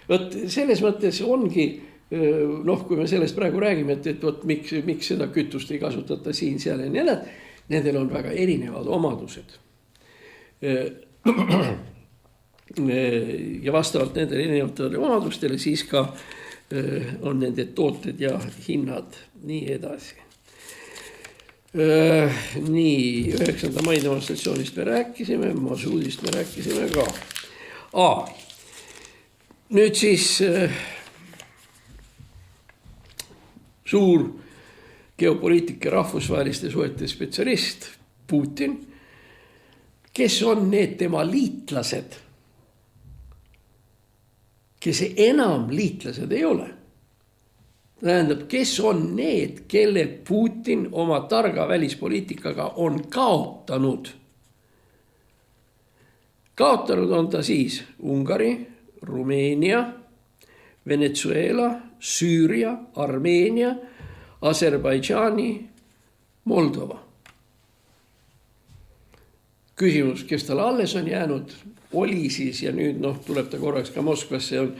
Võt selles mõttes ongi, kui me sellest praegu räägime, et võt, miks seda kütust ei kasutata siin, seal ja nii edasi, nendel on väga erinevad omadused. Ja vastavalt nendele erinevatele omadustele siis ka on nende tooted ja hinnad nii edasi. Nii, 9. mai demonstratsioonist me rääkisime, Masuudist me rääkisime ka. Nüüd siis suur geopoliitika rahvusvaheliste suhete spetsialist Putin, kes on need tema liitlased, kes enam liitlased ei ole. Tähendab, kes on need, kelle Putin oma targa välispoliitikaga on kaotanud. Kaotanud on ta siis Ungari, Rumeenia, Venezuela, Süüria, Armeenia, Aserbaidžaani, Moldova. Küsimus, kes tal alles on jäänud, oli siis ja nüüd tuleb ta korraks ka Moskvasse, on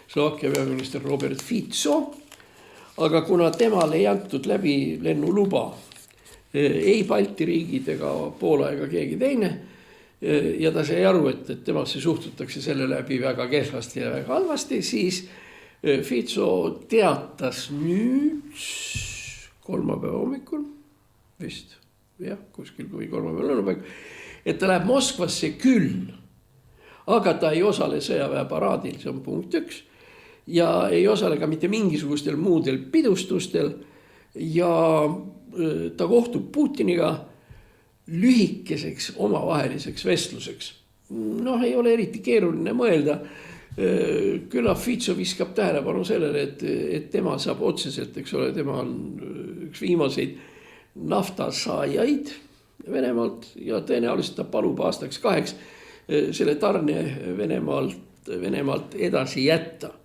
Slovakkia peaminister Robert Fico. Aga kuna temale ei antud läbi lennuluba, ei Balti riigid ega Poola ega keegi teine, ja ta sai aru, et temasse suhtutakse selle läbi väga kehvasti ja väga halvasti, siis Fico teatas nüüd kolmapäeva hommikul, vist, kuskil kui kolmapäeva lõunapäev, et ta läheb Moskvasse küll, aga ta ei osale sõjaväeparaadil, see on punkt 1. Ja ei osale ka mitte mingisugustel muudel pidustustel ja ta kohtub Putiniga lühikeseks omavaheliseks vestluseks. Ei ole eriti keeruline mõelda. Küllap Fico viskab tähelepanu sellele, et tema saab otseselt, eks ole, tema on üks viimaseid naftasaajaid Venemaalt ja tõenäoliselt ta palub aastaks 2 selle tarne Venemaalt edasi jätta.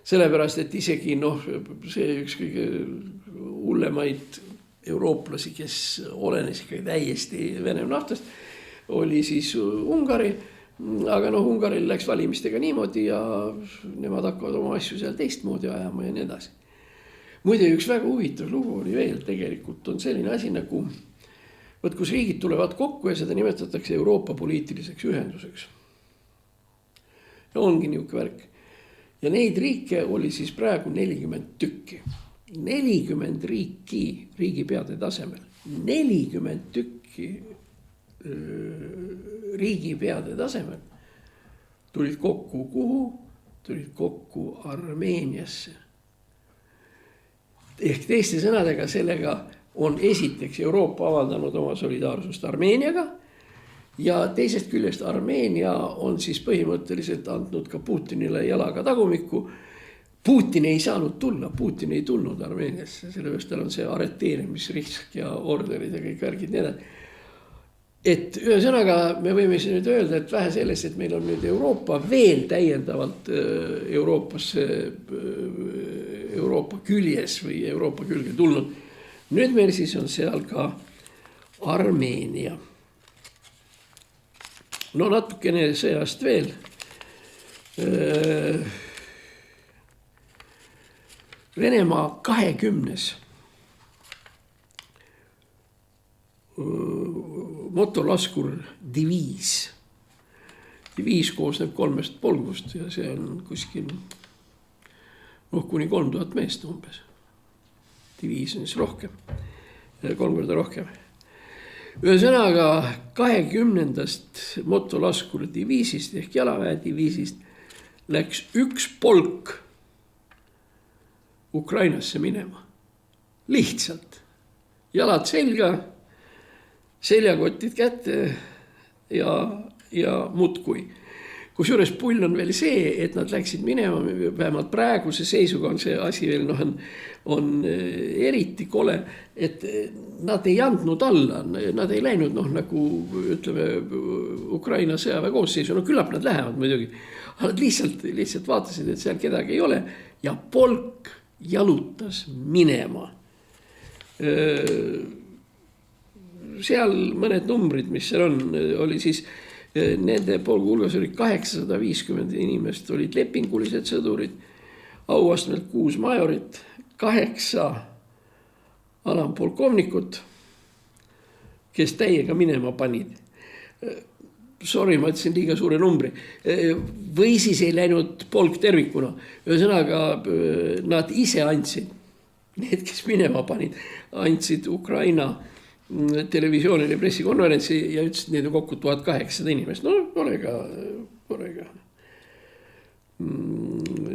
Sellepärast, et isegi see üks kõige hullemaid eurooplasi, kes olenes ikka täiesti Vene naftast, oli siis Ungari. Aga Ungaril läks valimistega niimoodi ja nemad hakkavad oma asju seal teistmoodi ajama ja nii edasi. Muide, üks väga huvitav lugu oli veel, tegelikult on selline asi nagu, kus riigid tulevad kokku ja seda nimetatakse Euroopa poliitiliseks ühenduseks. Ja ongi niisugune värk. Ja neid riike oli siis praegu 40 tükki. 40 riigipeade tasemel. 40 tükki riigipeade tasemel tulid kokku kuhu? Tulid kokku Armeeniasse. Ehk teiste sõnadega sellega on esiteks Euroopa avaldanud oma solidaarsust Armeeniaga ja teisest küljest Armeenia on siis põhimõtteliselt andnud ka Putinile jalaga tagumikku. Putin ei saanud tulla, Putin ei tulnud Armeeniasse, sellepärast tal on see arreteerimisrisk ja orderid ja kõik värgid nii edasi. Et ühesõnaga me võime siin nüüd öelda, et vähe sellest, et meil on nüüd Euroopa veel täiendavalt Euroopa küljes või Euroopa külge tulnud. Nüüd meil siis on seal ka Armeenia. Natukene sõjast veel. Venemaa 20. motolaskur diviis. Diviis koosneb 3 polgust ja see on kuskil kuni 3000 meest umbes. Diviis on siis rohkem, 3 korda rohkem. Ühesõnaga 20. motolaskur diviisist ehk jalaväe diviisist läks 1 polk Ukrainasse minema. Lihtsalt. Jalad selga, seljakotid kätte ja muudkui. Kusjuures pull on veel see, et nad läksid minema, vähemalt praeguse seisuga on see asi veel on eriti kole, et nad ei andnud alla, nad ei läinud nagu ütleme Ukraina sõjaväe koosseisu, no küllap nad lähevad muidugi. Nad lihtsalt vaatasid, et seal kedagi ei ole ja polk jalutas minema. Seal mõned numbrid, mis seal on, oli siis nende polgu hulgas oli 850 inimest, olid lepingulised sõdurid, auastmelt 6 majorit, 8 alampolkovnikut, kes täiega minema panid. Sorry, ma ütlesin liiga suure numbri. Või siis ei läinud polk tervikuna. Ühesõnaga, nad ise andsid, need, kes minema panid, andsid Ukraina televisioonile pressikonverentsi ja ütlesid, neid on kokku 1800 inimest. No, pole ka.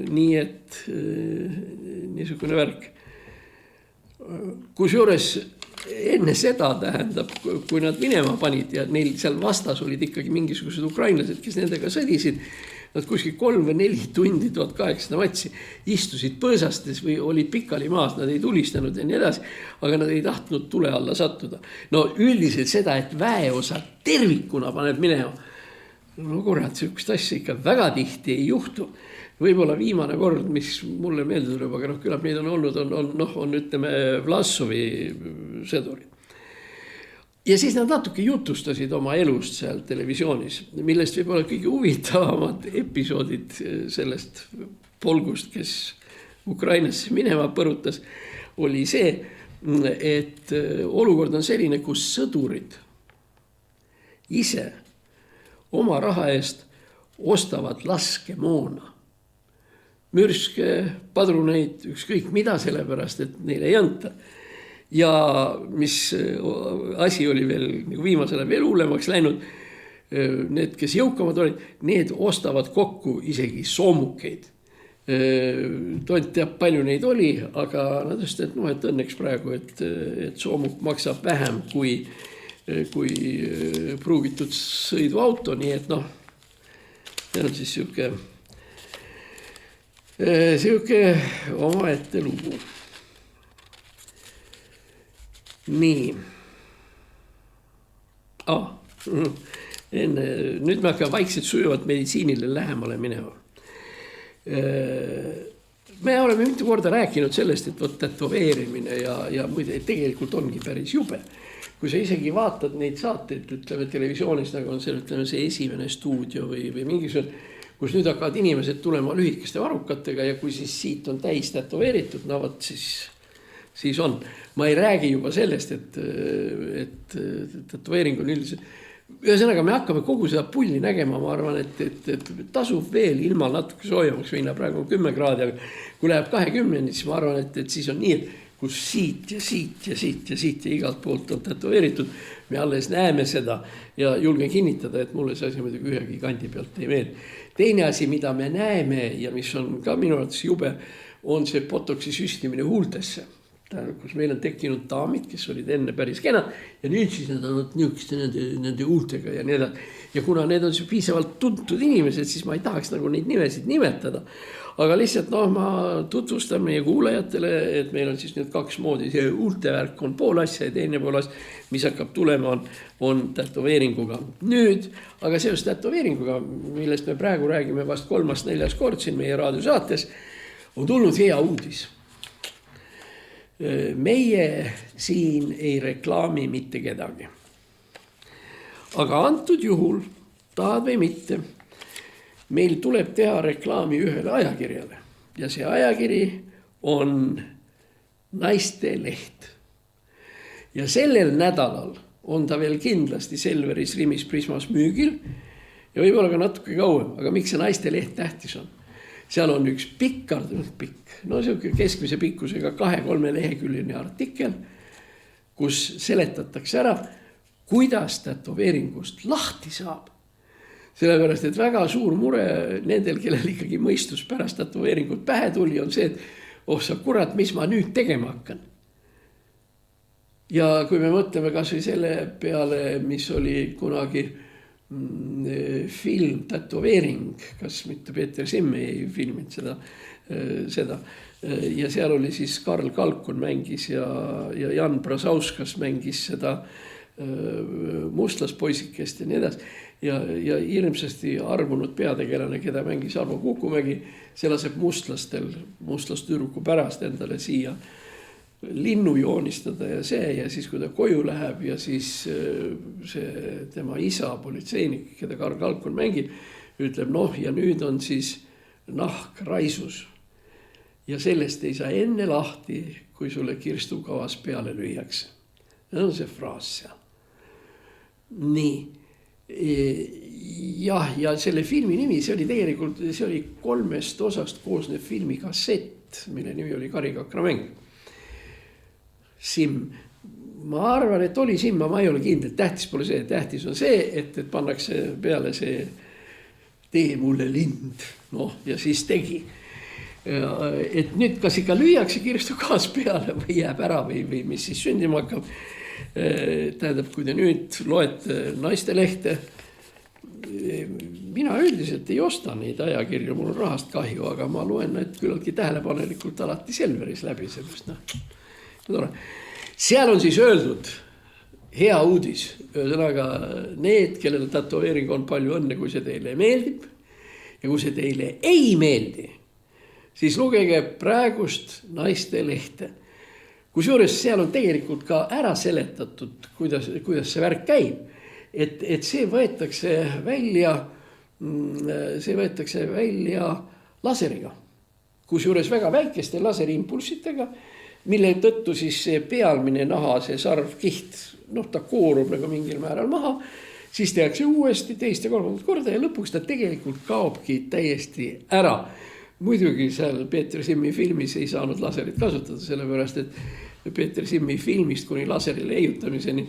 Nii et niisugune värk. Kusjuures enne seda tähendab, kui nad minema panid ja neil seal vastas olid ikkagi mingisugused ukrainlased, kes nendega sõdisid, nad kuskil 3 või 4 tundi 1800 matsi istusid põõsastes või olid pikali maas, nad ei tulistanud ja nii edasi, aga nad ei tahtnud tule alla sattuda. No üldiselt seda, et väeosa tervikuna paneb minema, no kurat, sihukest asja ikka väga tihti ei juhtu. Võib-olla viimane kord, mis mulle meelde tuleb, aga küllap neid on olnud, on ütleme Vlassovi sõdurid. Ja siis nad natuke jutustasid oma elust seal televisioonis, millest võib-olla kõige huvitavamad episoodid sellest polgust, kes Ukrainasse minema põrutas, oli see, et olukord on selline, kus sõdurid ise oma raha eest ostavad laskemoona. Mürske, padruneid, ükskõik mida, sellepärast, et neile ei anta. Ja mis asi oli veel viimasele veel hullemaks läinud, need, kes jõukamad olid, need ostavad kokku isegi soomukeid. Tont teab, palju neid oli, aga nad ütlesid, et õnneks praegu, et soomuk maksab vähem kui pruugitud sõiduauto, nii et see on siis sihuke omaette lugu. Nii. Nüüd me hakkame vaikselt sujuvalt meditsiinile lähemale minema. Me oleme mitu korda rääkinud sellest, et tätoveerimine ja muide, tegelikult ongi päris jube. Kui sa isegi vaatad neid saateid, ütleme televisioonis, nagu on see esimene stuudio või mingisugune, kus nüüd hakkavad inimesed tulema lühikeste varrukatega ja kui siis siit on täis tätoveeritud, siis on. Ma ei räägi juba sellest, et tätoveering on üldiselt. Ühesõnaga, me hakkame kogu seda pulli nägema, ma arvan, et tasub veel ilma natuke soojamaks minna, praegu on 10 kraadi, aga kui läheb 20, siis ma arvan, et siis on nii, et kus siit ja siit ja siit ja siit ja igalt poolt on tätoveeritud, me alles näeme seda ja julgen kinnitada, et mulle see asi muidugi ühegi kandi pealt ei meeldi. Teine asi, mida me näeme ja mis on ka minu arvates jube, on see botoksi süstimine huultesse. Kus meil on tekkinud daamid, kes olid enne päris kenad ja nüüd siis nad on niisuguste nende huultega ja nii edasi. Ja kuna need on piisavalt tuntud inimesed, siis ma ei tahaks nagu neid nimesid nimetada. Aga lihtsalt ma tutvustan meie kuulajatele, et meil on siis nüüd 2 moodi. See huultevärk on pool asja ja teine pool asja, mis hakkab tulema, on tätoveeringuga. Nüüd, aga seos tätoveeringuga, millest me praegu räägime vast 3.-4. kord siin meie raadiosaates, on tulnud hea uudis. Meie siin ei reklaami mitte kedagi. Aga antud juhul, tahad või mitte, meil tuleb teha reklaami ühele ajakirjale. Ja see ajakiri on Naiste Leht. Ja sellel nädalal on ta veel kindlasti Selveris, Rimis, Prismas müügil ja võib-olla ka natuke kauem, aga miks see naiste leht tähtis on? Seal on üks pikk, no selline keskmise pikkusega 2-3 leheküljeline artikkel, kus seletatakse ära, kuidas tätoveeringust lahti saab. Sellepärast, et väga suur mure nendel, kellel ikkagi mõistus pärast tätoveeringut pähe tuli, on see, et sa kurat, mis ma nüüd tegema hakkan. Ja kui me mõtleme kas või selle peale, mis oli kunagi film Tätoveering, kas mitte Peeter Simm ei filminud seda. Ja seal oli siis Karl Kalkun mängis ja Jan Brazauskas mängis seda mustlaspoisikest ja nii edasi. Ja hirmsasti armunud peategelane, keda mängis Arvo Kukumägi, see laseb mustlastüdruku pärast endale siia linnu joonistada ja siis kui ta koju läheb ja siis see tema isa, politseinik, keda Karl Kalkun mängib, ütleb ja nüüd on siis nahk raisus. Ja sellest ei saa enne lahti, kui sulle kirstukavas peale lüüakse. See on see fraas seal. Nii. Ja selle filmi nimi, see oli 3 osast koosnev filmi kassett, mille nimi oli Karikakra-mäng. Simm. Ma arvan, et oli Simm, ma ei ole kindel, tähtis pole see, tähtis on see, et pannakse peale see tee mulle lind, ja siis tegi. Et nüüd kas ikka lüüakse kirstukaas peale või jääb ära või mis siis sündima hakkab. Tähendab, kui te nüüd loete naiste lehte, mina üldiselt ei osta neid ajakirju, mul on rahast kahju, aga ma loen need küllaltki tähelepanelikult alati Selveris läbi, sellest seal on siis öeldud hea uudis, ühesõnaga need, kellel tätoveering on palju õnne, kui see teile meeldib ja kui see teile ei meeldi, siis lugege praegust naiste lehte. Kusjuures seal on tegelikult ka ära seletatud, kuidas see värk käib, et see võetakse välja laseriga, kusjuures väga väikeste laseriimpulssidega, mille tõttu siis see pealmine naha, see sarvkiht, ta koorub nagu mingil määral maha, siis tehakse uuesti teist ja 3. korda ja lõpuks ta tegelikult kaobki täiesti ära. Muidugi seal Peeter Simmi filmis ei saanud laserit kasutada, sellepärast et Peeter Simmi filmist kuni laseri leiutamiseni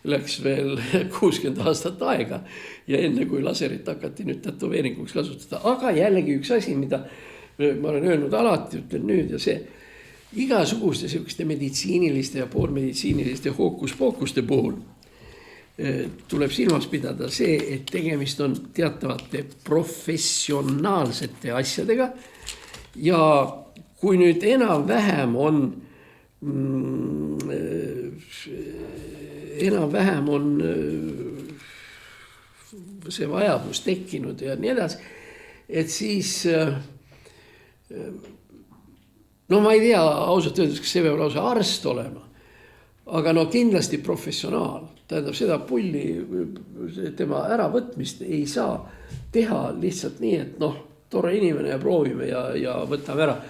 läks veel 60 aastat aega ja enne kui laserit hakati nüüd tätoveeringuks kasutada. Aga jällegi üks asi, mida ma olen öelnud alati, ütlen nüüd ja see igasuguste selliste meditsiiniliste ja poolmeditsiiniliste hookuspookuste puhul tuleb silmas pidada see, et tegemist on teatavate professionaalsete asjadega ja kui nüüd enam-vähem on see vajadus tekkinud ja nii edasi, et siis ma ei tea ausalt öeldes, kas see peab lausa arst olema, aga kindlasti professionaal. Tähendab seda pulli, tema äravõtmist ei saa teha lihtsalt nii, et tore inimene ja proovime ja võtame ära.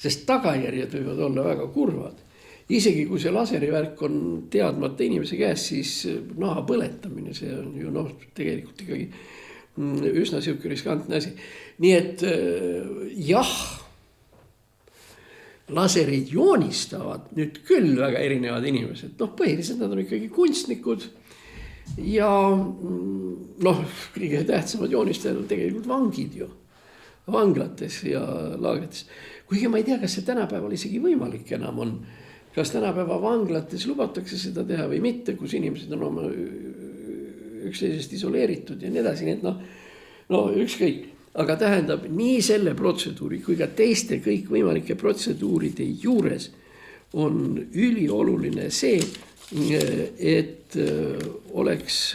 Sest tagajärjed võivad olla väga kurvad. Isegi kui see laserivärk on teadmata inimese käes, siis naha põletamine, see on ju tegelikult ikkagi üsna siuke riskantne asi. Nii et jah, laserid joonistavad nüüd küll väga erinevad inimesed. Põhiliselt nad on ikkagi kunstnikud ja kõige tähtsamad joonistajad on tegelikult vangid ju. Vanglates ja laagrites. Kuigi ma ei tea, kas see tänapäeval isegi võimalik enam on. Kas tänapäeva vanglates lubatakse seda teha või mitte, kus inimesed on oma üksteisest isoleeritud ja nii edasi. Nii et ükskõik. Aga tähendab nii selle protseduuri kui ka teiste kõik võimalike protseduuride juures on ülioluline see, et oleks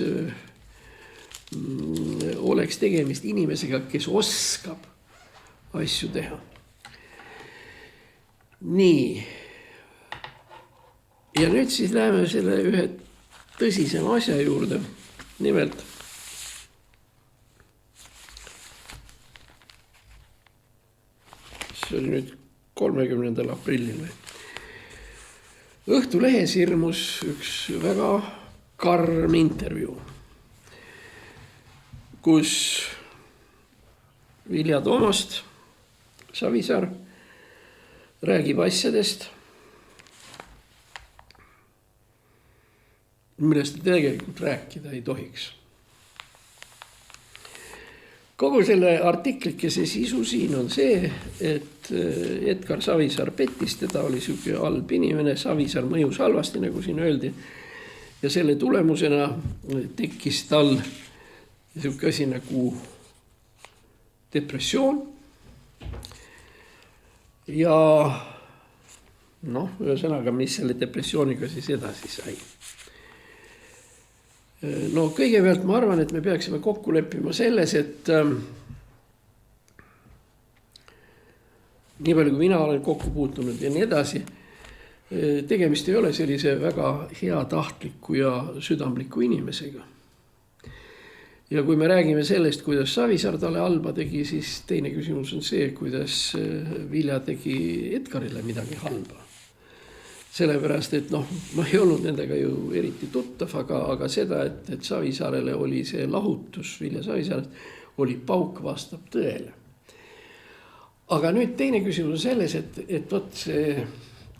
tegemist inimesega, kes oskab asju teha. Nii. Ja nüüd siis läheme selle ühe tõsisema asja juurde. Nimelt see oli nüüd 30. aprillil. Õhtulehes ilmus üks väga karm intervjuu, kus Vilja Toomast, Savisaar, räägib asjadest, millest ta tegelikult rääkida ei tohiks. Kogu selle artiklikese sisu siin on see, et Edgar Savisaar pettis, teda oli selline halb inimene, Savisaar mõjus halvasti, nagu siin öeldi. Ja selle tulemusena tekkis tal selline asi nagu depressioon. Ja ühesõnaga, mis selle depressiooniga siis edasi sai. No kõigepealt ma arvan, et me peaksime kokku leppima selles, et nii palju kui mina olen kokku puutunud ja nii edasi, tegemist ei ole sellise väga hea tahtliku ja südamliku inimesega. Ja kui me räägime sellest, kuidas Savisaar talle halba tegi, siis teine küsimus on see, kuidas Vilja tegi Edgarile midagi halba. Sellepärast, et ma ei olnud nendega ju eriti tuttav, aga seda, et Savisaarele oli see lahutus Vilja Savisaarest, oli pauk vastab tõele. Aga nüüd teine küsimus on selles, et võt see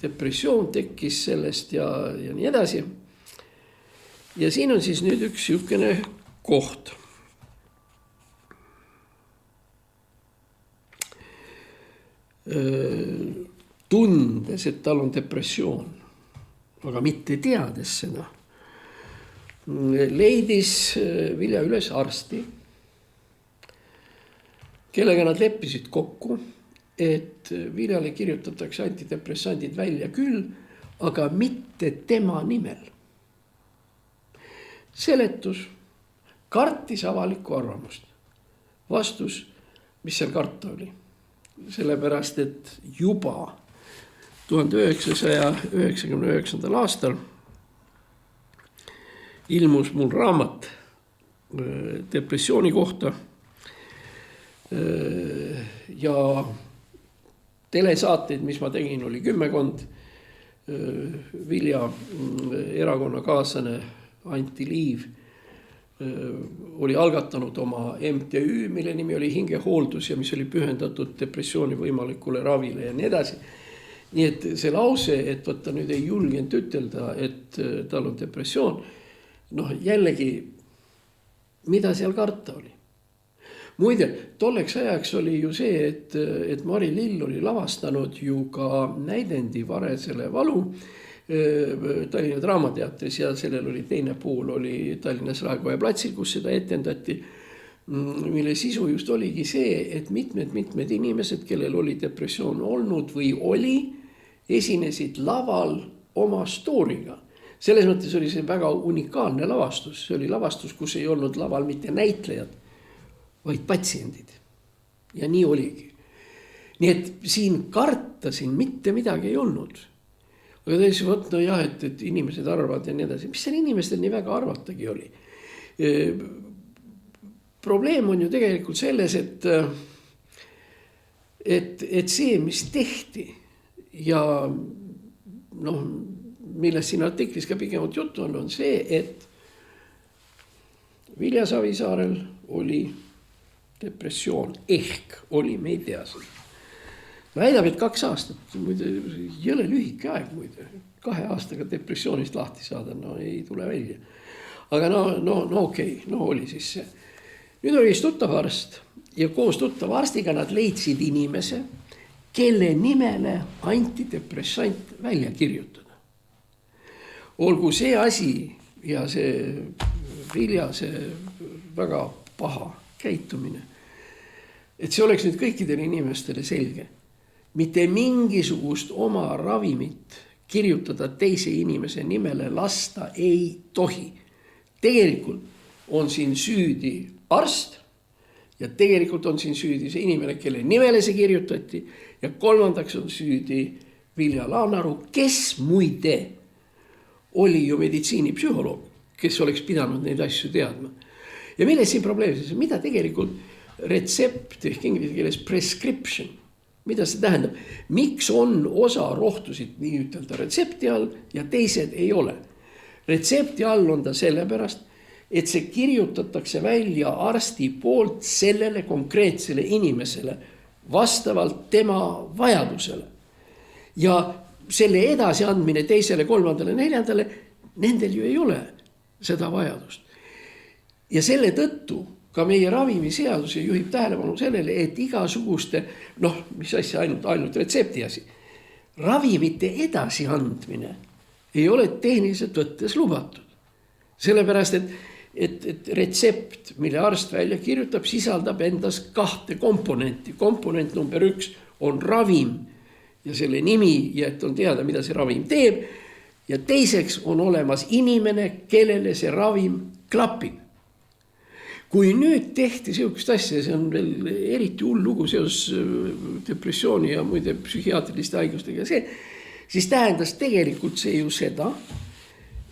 depressioon tekkis sellest ja nii edasi. Ja siin on siis nüüd üks sihukene koht. Tundes, et tal on depressioon, aga mitte teades seda, leidis Vilja üles arsti, kellega nad leppisid kokku, et Viljale kirjutatakse antidepressandid välja küll, aga mitte tema nimel. Seletus, kartis avalikku arvamust. Vastus, mis seal karta oli. Sellepärast, et juba 1999. aastal ilmus mul raamat depressiooni kohta ja telesaateid, mis ma tegin, oli 10. Vilja erakonnakaaslane Anti Liiv oli algatanud oma MTÜ, mille nimi oli Hingehooldus ja mis oli pühendatud depressiooni võimalikule ravile ja nii edasi. Nii et see lause, et võtta nüüd ei julgenud ütelda, et tal on depressioon, jällegi, mida seal karta oli? Muide, tolleks ajaks oli ju see, et Mari Lill oli lavastanud ju ka näidendi Varesele valu Tallinna Draamateatris ja sellel oli teine pool oli Tallinnas Raekoja platsil, kus seda etendati, mille sisu just oligi see, et mitmed inimesed, kellel oli depressioon olnud või oli, esinesid laval oma stooriga. Selles mõttes oli see väga unikaalne lavastus. See oli lavastus, kus ei olnud laval mitte näitlejad, vaid patsiendid. Ja nii oligi. Nii et siin karta siin mitte midagi ei olnud. Aga ta ütles, et inimesed arvavad ja nii edasi. Mis seal inimestel nii väga arvatagi oli? Probleem on ju tegelikult selles, et see, mis tehti ja millest siin artiklis ka pikemalt juttu on see, et Vilja Savisaarel oli depressioon ehk oli, me ei tea seda. Väidab, et 2 aastat, muide, jõle lühike aeg, muide, 2 aastaga depressioonist lahti saada, ei tule välja. Aga okei, oli siis see. Nüüd oli tuttav arst ja koos tuttava arstiga nad leidsid inimese, kelle nimele antidepressant välja kirjutada. Olgu see asi ja see Vilja, see väga paha käitumine, et see oleks nüüd kõikidele inimestele selge. Mitte mingisugust oma ravimit kirjutada teise inimese nimele lasta ei tohi. Tegelikult on siin süüdi arst ja tegelikult on siin süüdi see inimene, kelle nimele see kirjutati ja 3. on süüdi Vilja Laanaru, kes muide oli ju meditsiinipsühholoog, kes oleks pidanud neid asju teadma. Ja milles siin probleem? Mida tegelikult retsept ehk inglise keeles prescription, mida see tähendab? Miks on osa rohtusid nii ütelda retsepti all ja teised ei ole? Retsepti all on ta sellepärast, et see kirjutatakse välja arsti poolt sellele konkreetsele inimesele vastavalt tema vajadusele. Ja selle edasiandmine teisele, kolmandale, neljandale, nendel ju ei ole seda vajadust. Ja selle tõttu ka meie ravimiseadus juhib tähelepanu sellele, et igasuguste, mis asja ainult retsepti asi, ravimite edasiandmine ei ole tehniliselt võttes lubatud. Sellepärast, et retsept, mille arst välja kirjutab, sisaldab endas 2 komponenti. Komponent number 1 on ravim ja selle nimi ja et on teada, mida see ravim teeb. Ja teiseks on olemas inimene, kellele see ravim klapib. Kui nüüd tehti sellist asja, see on veel eriti hull lugu seoses depressiooni ja muide psühhiaatriliste haigustega, siis tähendas tegelikult see ju seda,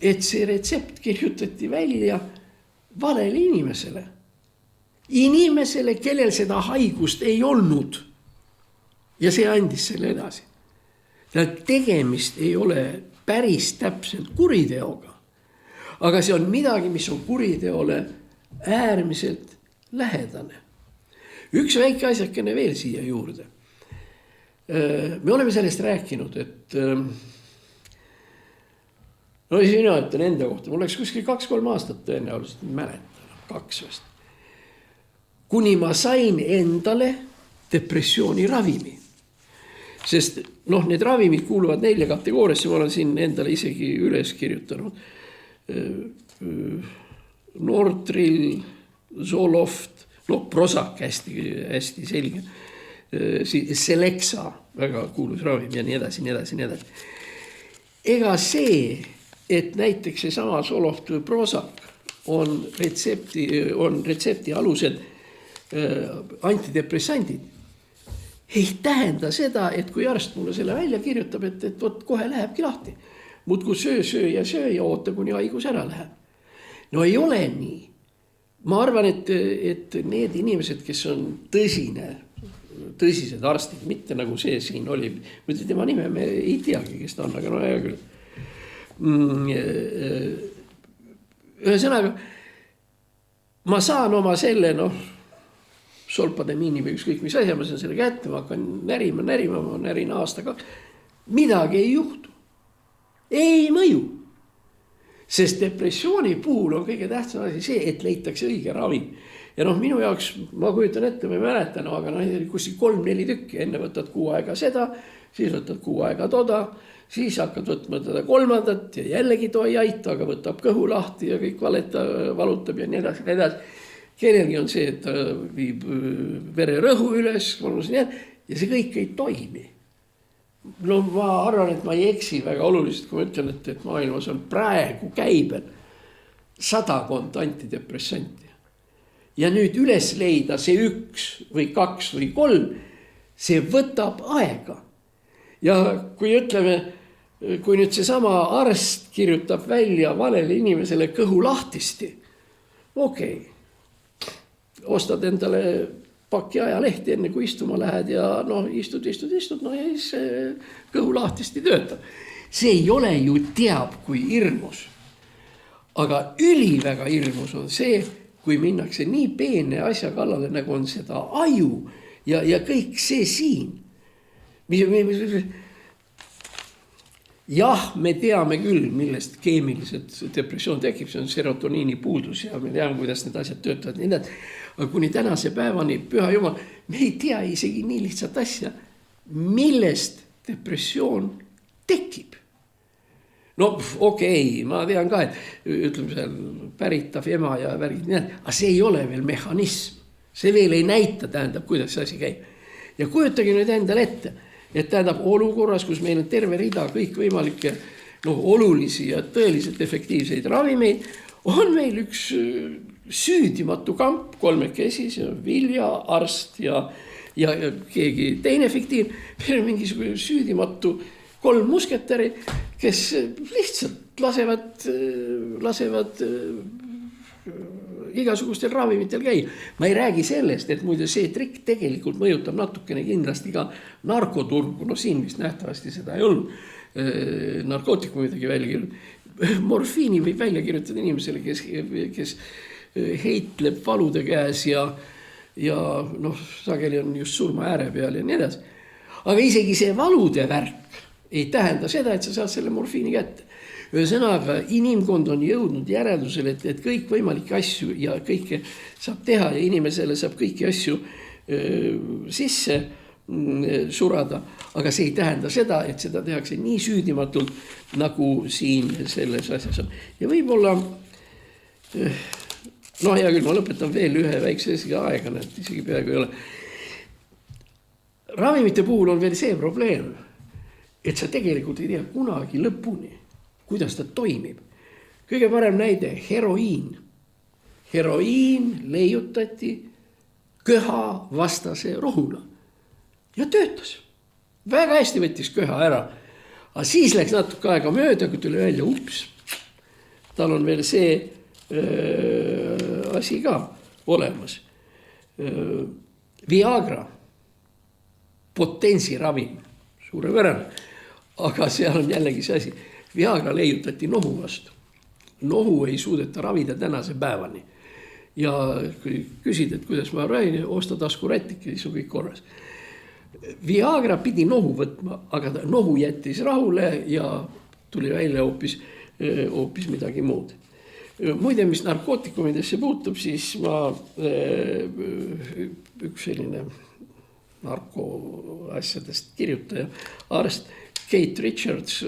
et see retsept kirjutati välja valele inimesele. Inimesele, kellel seda haigust ei olnud. Ja see andis selle edasi. Tegemist ei ole päris täpselt kuriteoga, aga see on midagi, mis on kuriteole äärmiselt lähedane. Üks väike asjakene veel siia juurde. Me oleme sellest rääkinud, et sina ütlen enda kohta, mul läks kuskil 2-3 aastat tõenäoliselt, mäletan, 2 vast. Kuni ma sain endale depressiooni ravimi. Sest need ravimid kuuluvad 4 kategooriasse, ma olen siin endale isegi üles kirjutanud. Nortril, Zoloft, Prozac hästi selge, Celexa, väga kuulus ravim ja nii edasi, nii edasi, nii edasi. Ega see, et näiteks see sama Zoloft või Prozac on retsepti alused antidepressandid, ei tähenda seda, et kui arst mulle selle välja kirjutab, et võt kohe lähebki lahti. Muudku söö ja oota, kuni haigus ära läheb. No ei ole nii. Ma arvan, et need inimesed, kes on tõsised arstid, mitte nagu see siin oli, mõtle tema nime, me ei teagi, kes ta on, aga hea küll. Ühesõnaga, ma saan oma selle, solpademiini või ükskõik mis asja, ma saan selle kätte, ma hakkan närima, ma närin aastaga. Midagi ei juhtu. Ei mõju. Sest depressiooni puhul on kõige tähtsam asi see, et leitakse õige ravim. Ja minu jaoks, ma kujutan ette, ma ei mäletan, aga kuskil 3-4 tükki, enne võtad 6 aega seda, siis võtad 6 aega toda, siis hakkad võtma teda 3. ja jällegi too ei aita, aga võtab kõhu lahti ja kõik valutab ja nii edasi, nii edasi. Kellelgi on see, et ta viib vererõhu üles ja see kõik ei toimi. Ma arvan, et ma ei eksi väga oluliselt, kui ma ütlen, et maailmas on praegu käibel 100 antidepressanti. Ja nüüd üles leida see 1 või 2 või 3, see võtab aega. Ja kui ütleme, kui nüüd see sama arst kirjutab välja valele inimesele kõhu lahtisti, okei. Ostad endale pakki ajalehti enne kui istuma lähed ja istud ja siis kõhu lahtisti töötab. See ei ole ju teab kui hirmus. Aga väga hirmus on see, kui minnakse nii peene asja kallale, nagu on seda aju ja kõik see siin. Jah, me teame küll, millest keemiliselt depressioon tekib, see on serotoniini puudus ja me teame, kuidas need asjad töötavad. Nii et, aga kuni tänase päevani, püha jumal, me ei tea isegi nii lihtsalt asja, millest depressioon tekib. Okei, ma tean ka, et ütleme seal päritav ema ja värgid, aga see ei ole veel mehhanism. See veel ei näita, tähendab, kuidas see asi käib. Ja kujutagi nüüd endale ette, et tähendab olukorras, kus meil on terve rida kõikvõimalikke olulisi ja tõeliselt efektiivseid ravimeid, on meil üks süüdimatu kamp 3, see on Vilja, arst ja keegi teine fiktiiv, meil on mingisugune süüdimatu 3 musketäri, kes lihtsalt lasevad igasugustel ravimitel käia. Ma ei räägi sellest, et muide see trikk tegelikult mõjutab natukene kindlasti ka narkoturgu. Siin vist nähtavasti seda ei olnud. Narkootikum midagi välja kirjutanud. morfiini võib välja kirjutada inimesele, kes heitleb valude käes ja noh, sageli on just surma ääre peal ja nii edasi. Aga isegi see valude värk ei tähenda seda, et sa saad selle morfiini kätte. Ühesõnaga, inimkond on jõudnud järeldusele, et kõik võimalikke asju ja kõike saab teha ja inimesele saab kõiki asju sisse surada, aga see ei tähenda seda, et seda tehakse nii süüdimatult, nagu siin selles asjas on. Ja võib-olla, hea küll, ma lõpetan veel ühe väikse aega, et isegi peaaegu ei ole. Ravimite puhul on veel see probleem, et sa tegelikult ei tea kunagi lõpuni, kuidas ta toimib. Kõige parem näide, heroiin. Heroiin leiutati köha vastase rohuna ja töötas. Väga hästi võttis köha ära. Aga siis läks natuke aega mööda, kui tuli välja, tal on veel see asi ka olemas. Viagra, potensiravim, suurepärane. Aga seal on jällegi see asi. Viagra leiutati nohu vastu. Nohu ei suudeta ravida tänase päevani. Ja kui küsid, et kuidas ma ravin, osta taskurätiki, siis on kõik korras. Viagra pidi nohu võtma, aga nohu jättis rahule ja tuli välja hoopis midagi muud. Muide, mis narkootikumidesse puutub, siis ma üks selline narkoasjadest kirjutaja, arst Kate Richards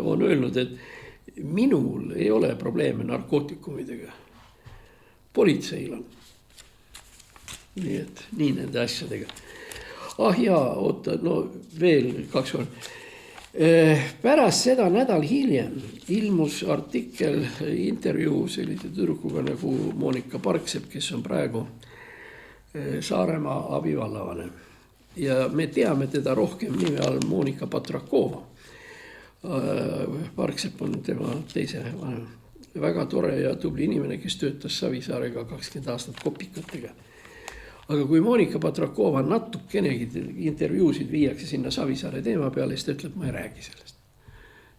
on öelnud, et minul ei ole probleeme narkootikumidega. Politseil on. Nii et nii nende asjadega. Oota, veel 2 korda. Pärast seda nädal hiljem ilmus artikkel, intervjuu sellise tüdrukuga nagu Monika Parksepp, kes on praegu Saaremaa abivallavanem. Ja me teame teda rohkem nime all Monika Patrakova. Parksepp on tema teise vanem. Väga tore ja tubli inimene, kes töötas Savisaarega 20 aastat kopikatega. Aga kui Monika Patrakova natukenegi intervjuusid viiakse sinna Savisaare teema peale, siis ta ütleb, ma ei räägi sellest.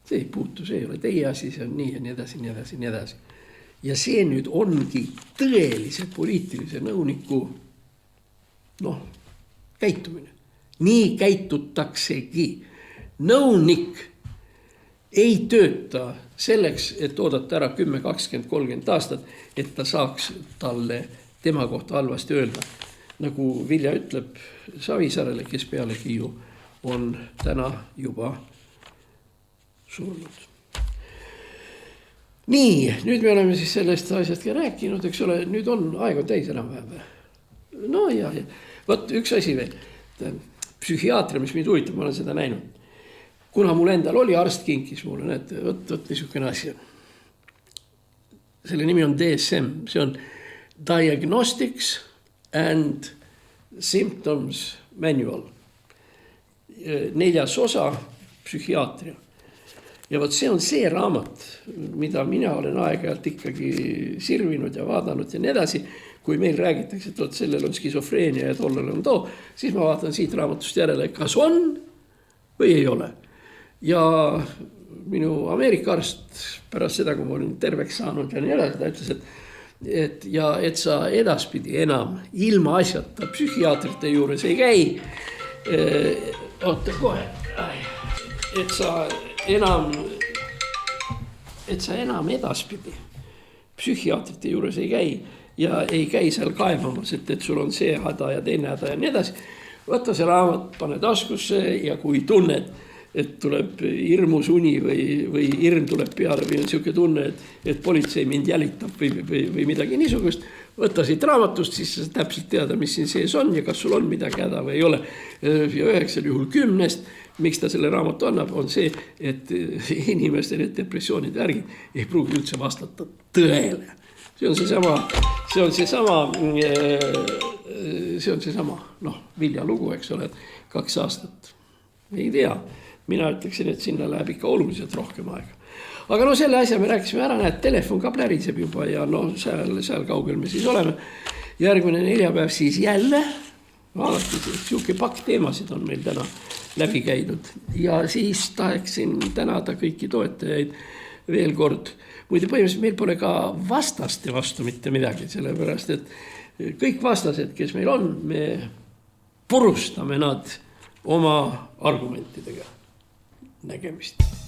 See ei puutu, see ei ole teie asi, see on nii ja nii edasi, nii edasi, nii edasi. Ja see nüüd ongi tõelise poliitilise nõuniku käitumine. Nii käitutaksegi. Nõunik ei tööta selleks, et oodata ära 10, 20, 30 aastat, et ta saaks talle tema kohta halvasti öelda. Nagu Vilja ütleb Savisaarele, kes pealegi ju on täna juba surnud. Nii, nüüd me oleme siis sellest asjast ka rääkinud, eks ole, nüüd on aeg on täis enam vähem. No ja. Võt, üks asi veel. Psühhiaatria, mis mind huvitab, ma olen seda näinud. Kuna mul endal oli, arst kinkis mulle, näete, võt niisugune asi on. Selle nimi on DSM, see on Diagnostics and Symptoms Manual. 4. osa psühhiaatria. Ja võt see on see raamat, mida mina olen aeg-ajalt ikkagi sirvinud ja vaadanud ja nii edasi. Kui meil räägitakse, et sellel on skisofreenia ja tollel on too, siis ma vaatan siit raamatust järele, kas on või ei ole. Ja minu Ameerika arst pärast seda, kui ma olin terveks saanud ja nii edasi, ta ütles, et sa edaspidi enam ilma asjata psühhiaatrite juures ei käi. Oota kohe, et sa enam edaspidi psühhiaatrite juures ei käi ja ei käi seal kaevamas, et sul on see häda ja teine häda ja nii edasi. Võta see raamat, pane taskusse ja kui tunned, et tuleb hirmus uni või hirm tuleb peale või on siuke tunne, et politsei mind jälitab või midagi niisugust, võta siit raamatust, siis sa täpselt teada, mis siin sees on ja kas sul on midagi häda või ei ole. Ja 9 juhul 10, miks ta selle raamatu annab, on see, et inimestel need depressioonid värgid ei pruugi üldse vastata tõele. See on seesama, Vilja lugu, eks ole, 2 aastat. Ei tea, mina ütleksin, et sinna läheb ikka oluliselt rohkem aega. Aga selle asja me rääkisime ära, näed, telefon ka pläriseb juba ja seal kaugel me siis oleme. Järgmine neljapäev siis jälle, vaadati, siuke pakk teemasid on meil täna läbi käidud. Ja siis tahaksin tänada kõiki toetajaid veel kord. Muide põhimõtteliselt meil pole ka vastaste vastu mitte midagi, sellepärast et kõik vastased, kes meil on, me purustame nad oma argumentidega. Nägemist.